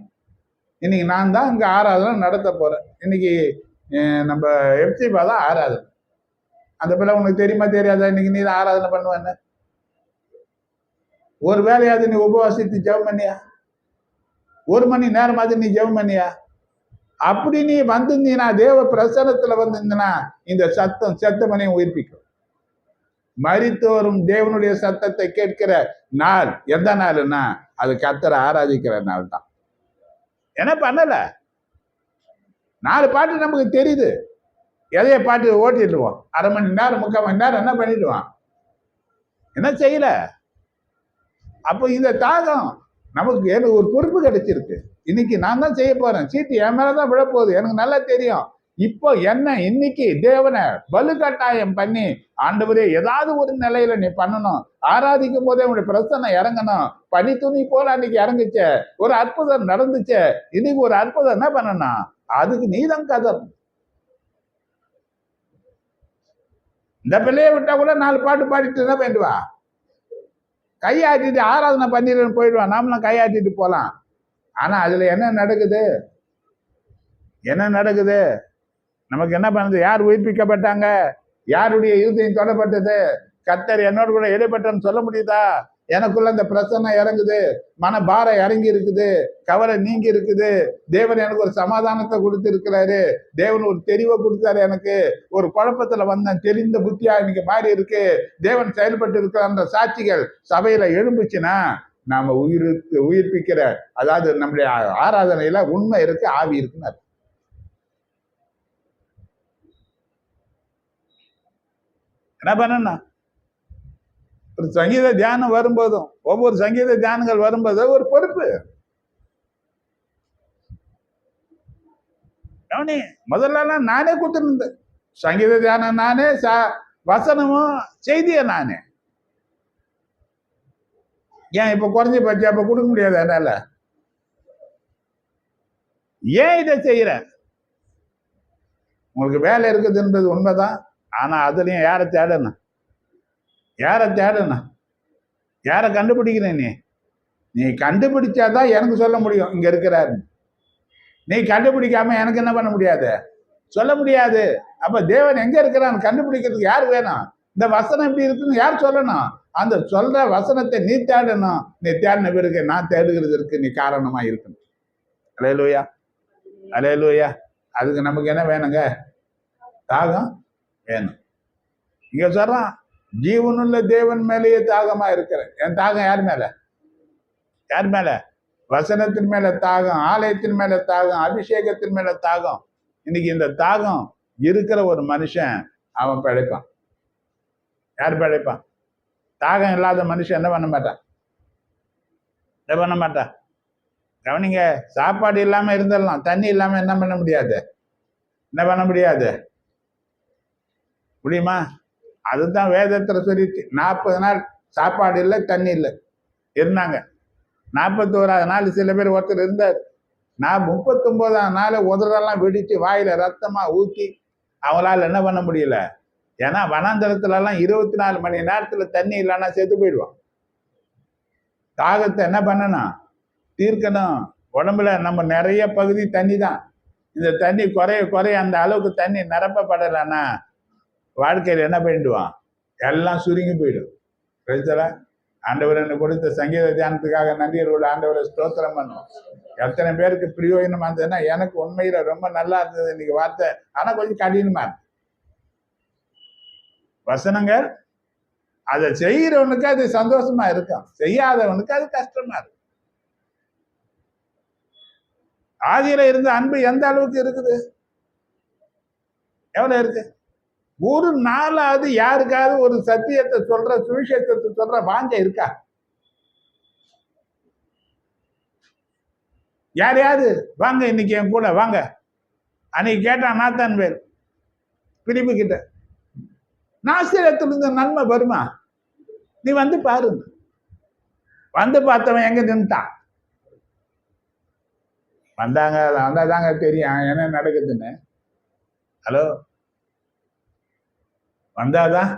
இன்னைக்கு நான் தான் இங்க ஆராதனை நடத்த போறேன். இன்னைக்கு நம்ம எப்சிபா தான் ஆராதனை. அந்த பிள்ளை உனக்கு தெரியுமா தெரியாதா? இன்னைக்கு நீ தான் ஆராதனை பண்ணுவேன்னு ஒரு வேலையாவது நீ உபவாசித்து ஜெபம் பண்ணியா? 1 மணி நேரமாவது நீ ஜெபம் பண்ணியா? அப்படி நீ வந்திருந்தீனா, தேவ பிரசனத்துல வந்திருந்தனா, இந்த சத்தம் செத்தமனையும் உயிர்ப்பிக்கும். மரித்தோரும் தேவனுடைய சத்தத்தை கேட்கிற நாள் எந்த நாள்னா அது கர்த்தரை ஆராதிக்கிற நாள் தான். என்ன பண்ணல? 4 பாட்டு நமக்கு தெரியுது. எதைய பாட்டு ஓட்டிடுவோம். 1/2 மணி நேரம் 3/4 மணி நேரம் என்ன பண்ணிடுவான்? என்ன செய்யல? அப்போ இந்த தாகம் நமக்கு எனக்கு ஒரு பொறுப்பு கிடைச்சிருக்கு. இன்னைக்கு நான் தான் செய்ய போறேன். சீட்டு என் மேலதான் விழப்போகுது. எனக்கு நல்லா தெரியும். இப்போ என்ன இன்னைக்கு தேவனை வலுக்கட்டாயம் பண்ணி, ஆண்டவரே ஏதாவது ஒரு நிலையில நீ பண்ணணும். ஆராதிக்கும் போதே உங்களுடைய பிரச்சனை இறங்கணும். பனி துணி போல அன்னைக்கு இறங்குச்ச, ஒரு அற்புதம் நடந்துச்சு. இன்னைக்கு ஒரு அற்புதம் என்ன பண்ணணும்? அதுக்கு நீதான் கதம். இந்த பிள்ளைய விட்டா கூட 4 பாட்டு பாடிட்டு என்ன பண்ணிடுவா? கையாட்டிட்டு ஆராதனை பண்ணிடுன்னு போயிடுவான். நாமளும் கையாட்டிட்டு போலாம். ஆனா அதுல என்ன நடக்குது? என்ன நடக்குது? நமக்கு என்ன பண்ணுது? யார் உயிர்ப்பிக்கப்பட்டாங்க? யாருடைய இருதயம் தொடப்பட்டது? கர்த்தர் என்னோட கூட இடைப்பட்டன்னு சொல்ல முடியுதா? எனக்குள்ள இந்த பிரச்சனை இறங்குது, மன பாரம் இறங்கி இருக்குது, கவலை நீங்கி இருக்குது. தேவன் எனக்கு ஒரு சமாதானத்தை கொடுத்து இருக்கிறாரு. தேவன் ஒரு தெளிவை கொடுத்தாரு. எனக்கு ஒரு குழப்பத்துல வந்தேன், தெரிந்த புத்தியா இன்னைக்கு மாறி இருக்கு. தேவன் செயல்பட்டு இருக்கிற அந்த சாட்சிகள் சபையில எழும்புச்சுன்னா நாம உயிர்ப்பிக்கிற, அதாவது நம்முடைய ஆராதனையில உண்மை இருக்கு, ஆவி இருக்குன்னு. என்ன பண்ணணும்? ஒரு சங்கீத தியானம் வரும்போதும், ஒவ்வொரு சங்கீத தியானங்கள் வரும்போதும் ஒரு பொறுப்பு. முதல்லலாம் நானே கொடுத்துருந்தேன். சங்கீத தியானம் நானே, வசனமும் செய்திய நானே. ஏன் இப்ப குறைஞ்சி போச்சு? அப்ப கொடுக்க முடியாது என்னால. ஏன் இதை செய்யற? உங்களுக்கு வேலை இருக்குதுன்றது உண்மைதான். ஆனா அதுலயும் யாரை தேடணும்? யாரை தேடணும்? யாரை கண்டுபிடிக்கிற? நீ கண்டுபிடிச்சாதான் எனக்கு சொல்ல முடியும் இங்க இருக்கிறாரு. நீ கண்டுபிடிக்காம எனக்கு என்ன பண்ண முடியாது? சொல்ல முடியாது. அப்ப தேவன் எங்க இருக்கிறான்னு கண்டுபிடிக்கிறதுக்கு யார் வேணும்? இந்த வசனம் இப்படி இருக்குன்னு யார் சொல்லணும்? அந்த சொல்ற வசனத்தை நீ தேடணும். நீ தேடின பிறகு நான் தேடுகிறதுக்கு நீ காரணமா இருக்கணும். அல்லேலூயா, அல்லேலூயா. அதுக்கு நமக்கு என்ன வேணுங்க? தாகம் வேணும். இங்க சொல்றான், ஜீவனுள்ள தேவன் மேலேயே தாகமா இருக்கிறேன். என் தாகம் யார் மேல? யார் மேல? வசனத்தின் மேல தாகம், ஆலயத்தின் மேல தாகம், அபிஷேகத்தின் மேல தாகம். இன்னைக்கு இந்த தாகம் இருக்கிற ஒரு மனுஷன் அவன் பிழைப்பான். யார் பிழைப்பான்? தாகம் இல்லாத மனுஷன் என்ன பண்ண மாட்டான்? என்ன பண்ண மாட்டான்? கவனிங்க, சாப்பாடு இல்லாம இருந்துடலாம், தண்ணி இல்லாம என்ன பண்ண முடியாது? என்ன பண்ண முடியாது? முடியுமா? அதுதான் வேதத்துல சொல்லிச்சு. 40 நாள் சாப்பாடு இல்லை, தண்ணி இல்லை இருந்தாங்க. 41ஆவது நாள் சில பேர் ஒருத்தர் இருந்தார். 39ஆம் நாள் உதறெல்லாம் வெடிச்சு வாயில ரத்தமா ஊற்றி அவங்களால என்ன பண்ண முடியல. ஏன்னா வனாந்தரத்துல எல்லாம் 24 மணி நேரத்துல தண்ணி இல்லைன்னா செத்து போயிடுவான். தாகத்தை என்ன பண்ணணும்? தீர்க்கணும். உடம்புல நம்ம நிறைய பகுதி தண்ணி தான். இந்த தண்ணி குறைய அந்த அளவுக்கு தண்ணி நிரப்பப்படலைன்னா வாழ்க்கையில் என்ன பண்ணிடுவான்? எல்லாம் சுருங்கி போயிடும். பிரச்சனை. ஆண்டவர் எனக்கு கொடுத்த சங்கீத தியானத்துக்காக நன்றியோட ஆண்டவரை ஸ்தோத்திரம் பண்ணுவோம். எத்தனை பேருக்கு பிரயோஜனமா இருந்ததுன்னா, எனக்கு உண்மையில ரொம்ப நல்லா இருந்தது இன்னைக்கு வார்த்தை. ஆனா கொஞ்சம் கடினமா இருக்கு. வசனங்கள் அதை செய்யறவனுக்கு அது சந்தோஷமா இருக்கும், செய்யாதவனுக்கு அது கஷ்டமா இருக்கும். ஆதியில இருந்த அன்பு எந்த அளவுக்கு இருக்குது? எவ்வளவு இருக்கு? ஒரு நாளாவது யாருக்காவது ஒரு சத்தியத்தை சொல்ற, சுவிசேஷத்தை சொல்ற வாஞ்சை இருக்கா? யாரையாவது வாங்க இன்னைக்கு என் கூட வாங்க. அன்னைக்கு கேட்டான் நாத்தான் வேல் பிலிப்பு கிட்ட, நாசிரியத்திலிருந்து நன்மை வருமா? நீ வந்து பாருங்க. வந்து பார்த்தவன் எங்க நின்ட்டான்? வந்தாங்க, வந்தாதாங்க தெரியும் என்ன நடக்குதுன்னு. ஹலோ, வந்தாதான்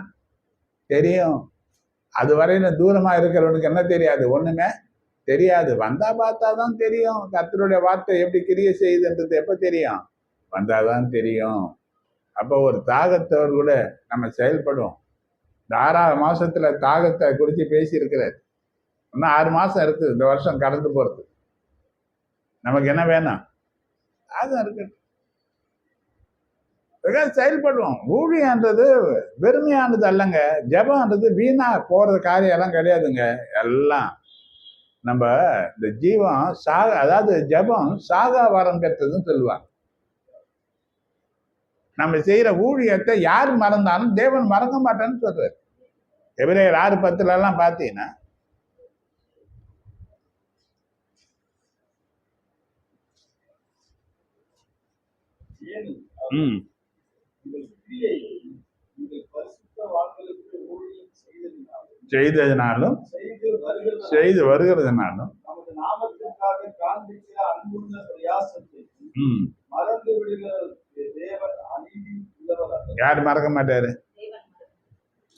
தெரியும். அது வரையில தூரமா இருக்கிறவனுக்கு என்ன தெரியாது? ஒண்ணுமே தெரியாது. வந்தா பார்த்தாதான் தெரியும். கர்த்தருடைய வார்த்தை எப்படி கிரியை செய்யுதுன்றது எப்ப தெரியும்? வந்தாதான் தெரியும். அப்போ ஒரு தாகத்தோடு கூட நம்ம செயல்படுவோம். இந்த 6ஆவது மாசத்துல தாகத்தை குறித்து பேசி இருக்கிறார். இன்னும் 6 மாசம் இருக்குது இந்த வருஷம் கடந்து போறது. நமக்கு என்ன வேணும்? தாகம் இருக்கு, செயல்படுவோம். ஊழியன்றது வெறுமையானது அல்லங்க. ஜபம்ன்றது வீணா போறது காரியம் எல்லாம் கிடையாதுங்க. எல்லாம் நம்ம இந்த ஜீவம் அதாவது ஜபம் சாகா வரம் பெற்றதுன்னு சொல்லுவாங்க. நம்ம செய்யற ஊழியத்தை யார் மறந்தாலும் தேவன் மறக்க மாட்டேன்னு சொல்றாரு. எபிரேயர் 6:10 எல்லாம் பார்த்தீங்கன்னா, செய்ததினாலும் செய்து வருகிறதுனாலும் யார் மறக்க மாட்டாரு?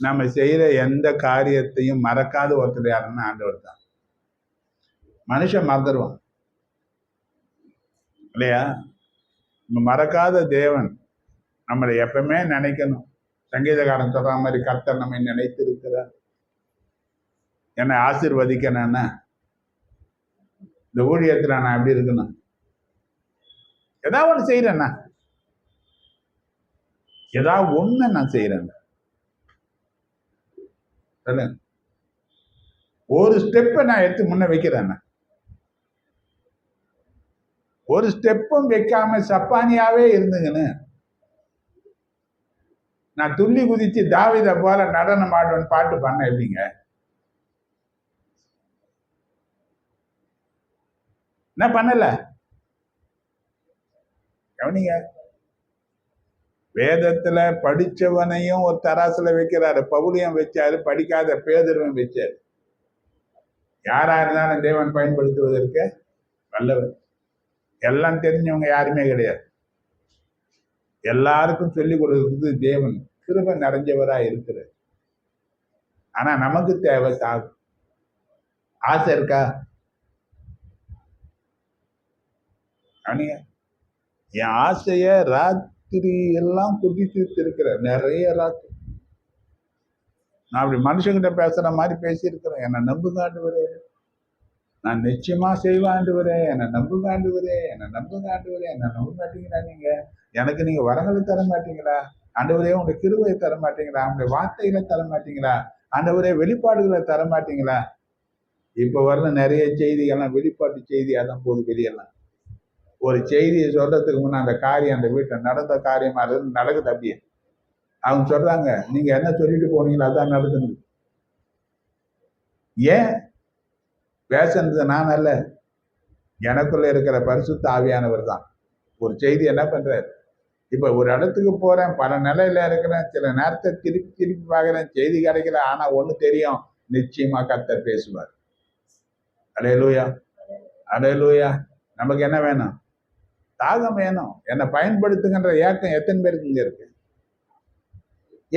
நம்ம செய்யற எந்த காரியத்தையும் மறக்காத ஒருத்தர் யாருன்னா ஆண்டவர் தான். மனுஷன் மறந்துடுவான் இல்லையா? மறக்காத தேவன் நம்மளை எப்பவுமே நினைக்கணும். சங்கீதக்காரன் சொல்ற மாதிரி, கர்த்தர் நம்மை நினைத்து இருக்கிறார், என்னை ஆசீர்வதிக்கணும்னா இந்த ஊழியத்துல நான் எப்படி இருக்கணும்? ஏதாவது ஒண்ணு செய்யறேன்னா, ஏதாவது ஒண்ணு நான் செய்யறேன். ஒரு ஸ்டெப்பை நான் எடுத்து முன்ன வைக்கிறேன். ஒரு ஸ்டெப்பும் வைக்காம சப்பானியாவே இருந்துங்கன்னு நான் துள்ளி குதிச்சு தாவீதை போல நடனம் ஆடுவேன் பாட்டு பண்ண எப்படிங்க? என்ன பண்ணல? கவனிங்க, வேதத்துல படிச்சவனையும் ஒரு தராசுல வைக்கிறாரு. பவுலியம் வச்சாரு, படிக்காத பேதுருவும் வச்சாரு. யாரா இருந்தாலும் தேவன் பயன்படுத்துவதற்கு வல்லவர். எல்லாம் தெரிஞ்சவங்க யாருமே கிடையாது. எல்லாருக்கும் சொல்லிக் கொடுக்கிறது தேவன் கிருபை நிறைஞ்சவரா இருக்கிறார். ஆனா நமக்கு தேவை தாகம். ஆசை இருக்கா? அவனிய என் ஆசைய ராத்திரி எல்லாம் குதிச்சு இருக்கிற நிறைய ராத்திரி நான் அப்படி மனுஷங்கிட்ட பேசுற மாதிரி பேசியிருக்கிறேன். என்னை நம்புங்க ஆண்டவரே, நான் நிச்சயமா செய்வேன் ஆண்டவரே, என்னை நம்புங்க ஆண்டவரே, என்னை நம்புங்க ஆண்டவரே. என்னை நம்ப மாட்டீங்களா? நீங்க எனக்கு நீங்க வரங்களை தர மாட்டீங்களா ஆண்டவரே? உங்க கிருபையை தர மாட்டீங்களா? உங்களுடைய வார்த்தைகளை தர மாட்டீங்களா ஆண்டவரே? வெளிப்பாடுகளை தர மாட்டீங்களா? இப்ப வர்ற நிறைய செய்திகள்லாம் வெளிப்பாட்டு செய்தியா தான் போது. வெளியெல்லாம் ஒரு செய்தியை சொல்றதுக்கு முன்ன அந்த காரியம் அந்த வீட்டில் நடந்த காரியமா நடக்குது. அப்படியே அவங்க சொல்றாங்க, நீங்க என்ன சொல்லிட்டு போனீங்களோ அதான் நடக்குது. ஏன் பேசுறது நான் அல்ல, எனக்குள்ள இருக்கிற பரிசுத்த ஆவியானவர் தான். ஒரு செய்தி என்ன பண்றாரு? இப்ப ஒரு இடத்துக்கு போறேன், பல நிலையில இருக்கிறேன், சில நேரத்தை திருப்பி திருப்பி பார்க்கிறேன், செய்தி கிடைக்கல. ஆனா ஒண்ணு தெரியும், நிச்சயமா கர்த்தர் பேசுவார். அல்லேலூயா, அல்லேலூயா. நமக்கு என்ன வேணும்? தாகம் வேணும். என்னை பயன்படுத்துகின்ற ஏக்கம் எத்தனை பேருக்கு இங்க இருக்கு?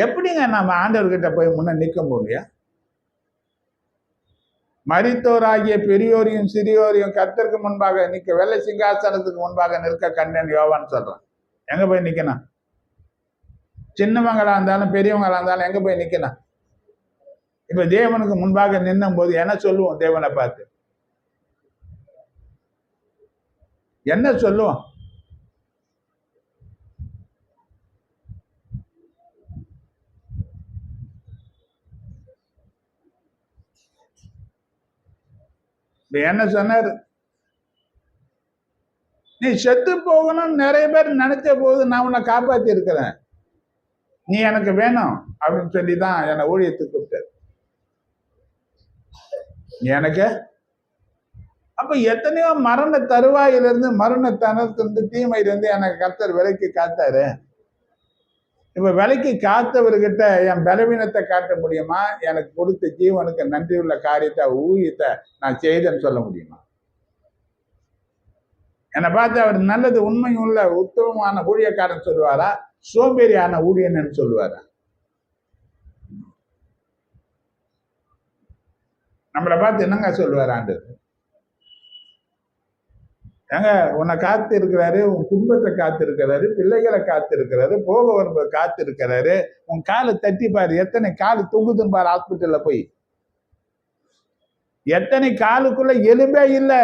எப்படிங்க நம்ம ஆண்டவர்கிட்ட போய் முன்ன நிற்க முடியும்? மரித்தோராகிய பெரியோரையும் சிறியோரையும் கர்த்தருக்கு முன்பாக நிற்க, வெள்ளை சிங்காசனத்துக்கு முன்பாக நிற்க கண்டேன் யோவான் சொல்றான். எங்க போய் நிக்கணும்? சின்னவங்களா இருந்தாலும் பெரியவங்களா இருந்தாலும் எங்க போய் நிக்கணும்? இப்ப தேவனுக்கு முன்பாக நின்னும் போது என்ன சொல்லுவோம்? தேவனை பார்த்து என்ன சொல்லுவோம்? என்ன சொன்னார்? நீ செத்து போகணும் நிறைய பேர் நினைச்ச போது நான் உன்னை காப்பாத்தி இருக்கிறேன், நீ எனக்கு வேணும் அப்படின்னு சொல்லிதான் என்னை ஊழியத்துக்கு கூப்பிட்டார். எனக்கு அப்ப எத்தனையோ மரண தருவாயிலிருந்து மரணத்தனத்திலிருந்து தீமையிலிருந்து எனக்கு கர்த்தர் விலைக்கு காத்தாரு. இப்ப விலைக்கு காத்தவர்கிட்ட என் பலவீனத்தை காட்ட முடியுமா? எனக்கு கொடுத்த ஜீவனுக்கு நன்றி உள்ள காரியத்தை ஊழியத்தை நான் செய்தேன்னு சொல்ல முடியுமா? என்னை பார்த்து அவர் நல்லது உண்மை உள்ள உத்தமமான ஊழியக்காரன் சொல்லுவாரா, சோம்பேறியான ஊழியன்னு சொல்லுவாரா? நம்மளை பார்த்து என்னங்க சொல்லுவார் ஆண்டவர்? ஏங்க, உன்னை காத்து இருக்கிறாரு, உன் குடும்பத்தை காத்து இருக்கிறாரு, பிள்ளைகளை காத்து இருக்கிறாரு, போக வரும்போது காத்து இருக்கிறாரு. உன் காலை தட்டி பாரு, எத்தனை காலு தொங்குதுன்னு பாரு. ஹாஸ்பிட்டல்ல போய் எத்தனை காலுக்குள்ள எலும்பே இல்லை,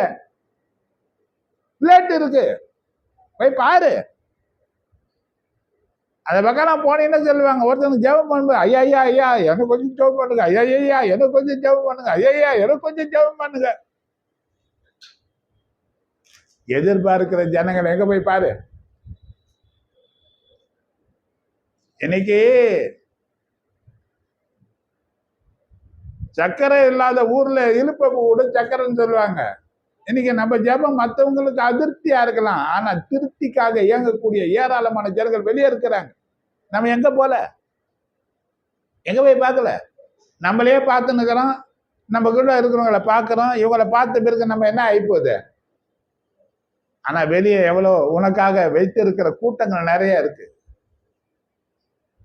பிளேட் இருக்கு, போய் பாரு. அந்த பக்கம் போனீங்கன்னா சொல்லுவாங்க, ஒருத்தவங்க ஜெபம் பண்ணும்போது ஐயா ஐயா ஐயா எனக்கு கொஞ்சம் ஜெபம் பண்ணுங்க, ஐயா ஐயா எனக்கு கொஞ்சம் ஜெபம் பண்ணுங்க, ஐயா ஐயா எனக்கு கொஞ்சம் ஜெபம் பண்ணுங்க. எதிர்பார்க்கிற ஜனங்கள் எங்க போய் பாரு. இன்னைக்கு சக்கரை இல்லாத ஊர்ல இழுப்ப கூட சக்கரைன்னு சொல்லுவாங்க. இன்னைக்கு நம்ம ஜெபம் மற்றவங்களுக்கு அதிருப்தியா இருக்கலாம், ஆனா திருப்திக்காக இயங்கக்கூடிய ஏராளமான ஜனங்கள் வெளியே இருக்கிறாங்க. நம்ம எங்க போல, எங்க போய் பார்க்கல. நம்மளே பார்த்து நிக்கிறோம், நம்ம கூட இருக்கிறவங்களை பார்க்கிறோம். இவங்களை பார்த்த பிறகு நம்ம என்ன ஆயிப்போகுது? ஆனா வெளியே எவ்வளோ உனக்காக வைத்திருக்கிற கூட்டங்கள் நிறைய இருக்கு.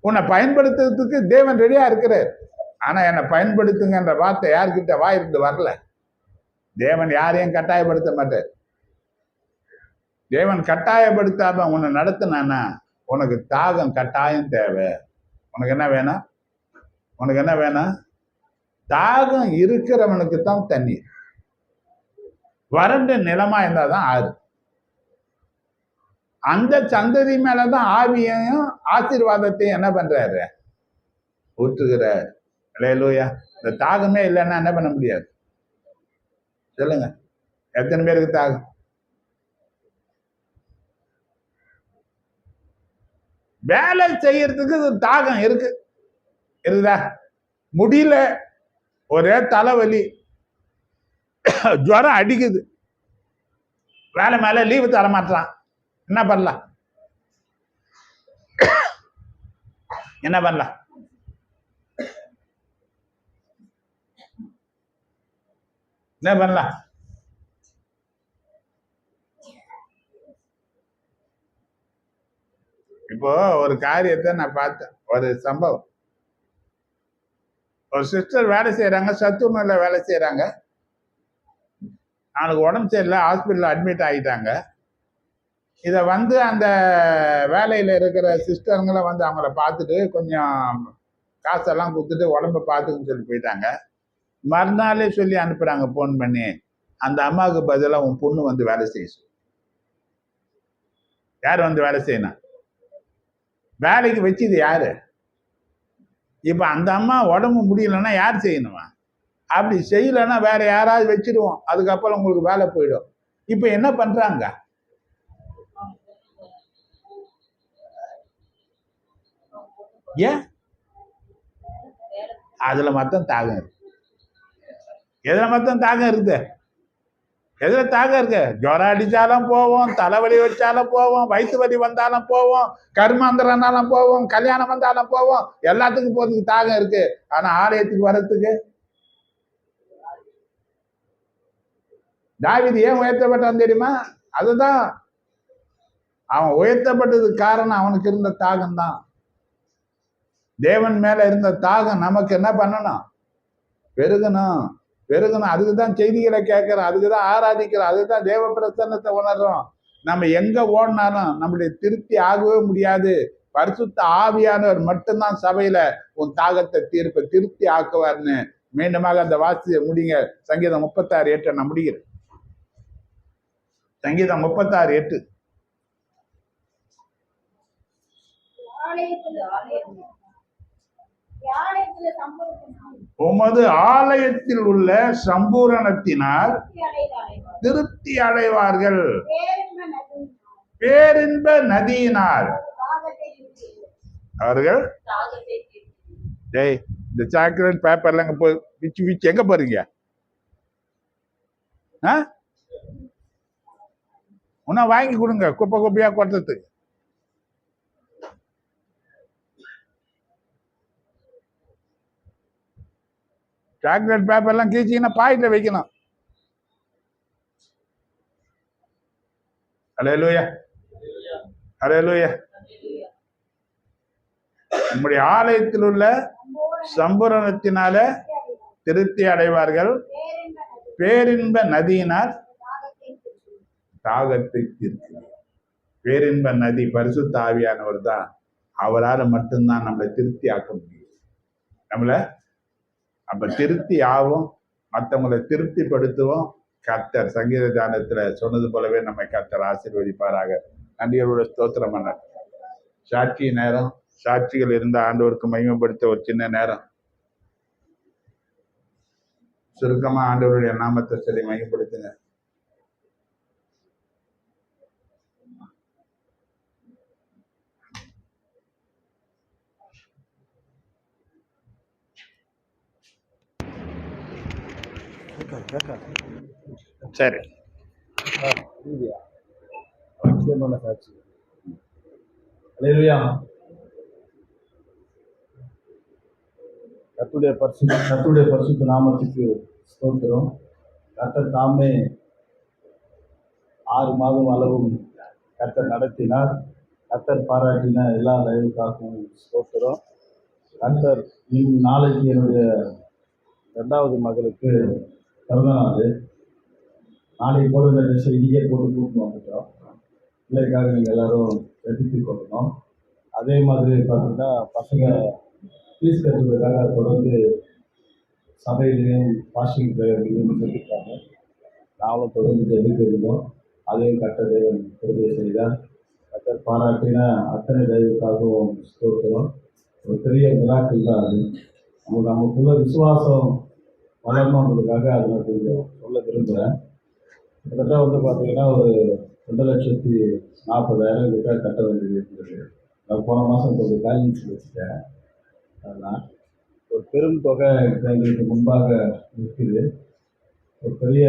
உன்னை பயன்படுத்துறதுக்கு தேவன் ரெடியா இருக்கிறார். ஆனா என்னை பயன்படுத்துங்கன்ற வார்த்தை யார்கிட்ட வாயிருந்து வரல. தேவன் யாரையும் கட்டாயப்படுத்த மாட்டார். தேவன் கட்டாயப்படுத்தாம உன்னை நடத்தினானா உனக்கு தாகம் கட்டாயம் தேவை. உனக்கு என்ன வேணும்? உனக்கு என்ன வேணும்? தாகம் இருக்கிறவனுக்கு தான் தண்ணீர். வறண்ட நிலமா இருந்தாதான் ஆறு. அந்த சந்ததி மேலதான் ஆவியையும் ஆசீர்வாதத்தையும் என்ன பண்றாரு? ஊற்றுகிறார். அல்லேலூயா. இந்த தாகமே இல்லைன்னா என்ன பண்ண முடியாது? சொல்லுங்க, எத்தனை பேருக்கு தாகம்? வேலை செய்யறதுக்கு தாகம் இருக்குதா? முடியல, ஒரே தலைவலி, ஜுரம் அடிக்குது, வேலை மேல லீவு தர மாட்டான். என்ன பண்ணலாம்? என்ன பண்ணலாம்? என்ன பண்ணலாம்? இப்போ ஒரு காரியத்தை நான் பார்த்தேன், ஒரு சம்பவம். ஒரு சிஸ்டர் வேலை செய்யறாங்க, சத்துணவுல வேலை செய்யறாங்க. அவனுக்கு உடம்பு சரியில்லை, ஹாஸ்பிட்டல் அட்மிட் ஆகிட்டாங்க. இதை வந்து அந்த வேலையில் இருக்கிற சிஸ்டருங்களை வந்து அவங்கள பார்த்துட்டு கொஞ்சம் காசெல்லாம் கொடுத்துட்டு உடம்ப பார்த்துக்குன்னு சொல்லி போயிட்டாங்க. மறுநாளே சொல்லி அனுப்புகிறாங்க ஃபோன் பண்ணி, அந்த அம்மாவுக்கு பதிலாக உன் பொண்ணு வந்து வேலை செய்ய. யார் வந்து வேலை செய்யணும்? வேலைக்கு வச்சுது யாரு? இப்போ அந்த அம்மா உடம்பு முடியலன்னா யார் செய்யணுமா? அப்படி செய்யலைன்னா வேற யாராவது வச்சிடுவோம், அதுக்கப்புறம் உங்களுக்கு வேலை போயிடும். இப்போ என்ன பண்றாங்க? ஏன்? அதுல மட்டும் தாகம் இருக்கு. எதுல மட்டும் தாகம் இருக்குது? எதுல தாகம் இருக்கு? ஜுரம் அடிச்சாலும் போவோம், தலைவலி வச்சாலும் போவோம், வயிற்று வலி வந்தாலும் போவோம், கர்மாந்திரனாலும் போவோம், கல்யாணம் வந்தாலும் போவோம், எல்லாத்துக்கும் போறதுக்கு தாகம் இருக்கு. ஆனா ஆலயத்துக்கு வர்றதுக்கு தாவீது ஏன் உயர்த்தப்பட்டான் தெரியுமா? அதுதான் அவன் உயர்த்தப்பட்டதுக்கு காரணம் அவனுக்கு இருந்த தாகம் தான். தேவன் மேல இருந்த தாகம் நமக்கு என்ன பண்ணணும்? பெருகணும், பெருகணும். அதுக்குதான் செய்திகளை கேட்கிறோம், அதுக்குதான் ஆராதிக்கிறோம், அதுக்குதான் தேவ பிரசன்னத்தை உணர்றோம். நம்ம எங்க ஓடினாலும் நம்மளுடைய திருப்தி ஆகவே முடியாது. பரிசுத்த ஆவியானவர் மட்டும்தான் சபையில உன் தாகத்தை திருப்தி ஆக்குவார்னு மீண்டுமாக அந்த வாசியை முடிங்க. சங்கீதம் 36:8 நான் முடிகிறேன். சங்கீதம் 36:8. உமது ஆலயத்தில் உள்ள சம்பூரணத்தினால் திருப்தி அடைவார்கள், பேரின்ப நதியினால் அவர்கள். இந்த சாக்லேட் பேப்பர்ல பிச்சு எங்க போறீங்க? உன்ன வாங்கி கொடுங்க, குப்பை குப்பையா கொட்டுறதுக்கு. சாக்லேட் பேப்பர்லாம் கீச்சிங்கன்னா பாயிண்ட்ல வைக்கணும். அல்லேலூயா, அல்லேலூயா. நம்முடைய ஆலயத்தில் உள்ள சம்பூரணத்தினால திருப்தி அடைவார்கள், பேரின்ப நதியினால் தாகத்தை தீர்க்கிறார். பேரின்ப நதி பரிசுத்த ஆவியானவர் தான். அவரால் மட்டும்தான் நம்மளை திருப்தி ஆக்க முடியும். நம்மளை அப்ப திருப்தி ஆகும், மற்றவங்களை திருப்திப்படுத்துவோம். கர்த்தர் சங்கீத தியானத்துல சொன்னது போலவே நம்மை கர்த்தர் ஆசீர்வதிப்பாராக. நன்றியோட ஸ்தோத்திரம் பண்ண. சாட்சி நேரம், சாட்சிகள் இருந்த ஆண்டவருக்கு மகிமைப்படுத்த ஒரு சின்ன நேரம். சுருக்கமா ஆண்டவருடைய நாமத்தை சொல்லி மகிமைப்படுத்துங்க. சரி, சாட்சி. அல்லேலூயா. கர்த்தருடைய பரிசுத்த நாமத்துக்கு ஸ்தோத்திரம். கர்த்தர் தாமே 6 மாதம் அளவும் கர்த்தர் நடத்தினார். கர்த்தர் பாராட்டின எல்லா லைவுக்காகவும் ஸ்தோத்திரம். கர்த்தர் நாளைக்கு என்னுடைய 2வது மகளுக்கு பிறந்தநாள். நாளைக்கு போடுற செய்தியே போட்டு கூப்பிட்டு வந்துட்டோம். பிள்ளைக்காக நீங்கள் எல்லாரும் எடுத்துக் கொள்ளணும். அதே மாதிரி பார்த்தீங்கன்னா பசங்க ஃபீஸ் கட்டுறதுக்காக தொடர்ந்து சபையிலையும் வாஷிங் பிரேயர்லையும் சொல்லியிருக்காங்க. நாங்களும் தொடர்ந்து ஜெபித்திருந்தோம். அதையும் கட்டதை உதவி செய்தார். கர்த்தர் பாராட்டின அத்தனை தயவுக்காகவும் ஸ்தோத்திரம். ஒரு பெரிய விழாக்கள் தான் அது. நமக்குள்ள விசுவாசம் வளரணுன்றதுக்காக அதில் கொஞ்சம் சொல்ல விரும்புகிறேன். கிட்டத்தட்ட பார்த்தீங்கன்னா ஒரு 2,40,000 கிட்ட கட்ட வேண்டியது இருந்தது. நான் போன மாதம் கொஞ்சம் பேலன்ஸ் வச்சுட்டேன். அதெல்லாம் ஒரு பெரும் தொகை எங்களுக்கு முன்பாக நிற்குது. ஒரு பெரிய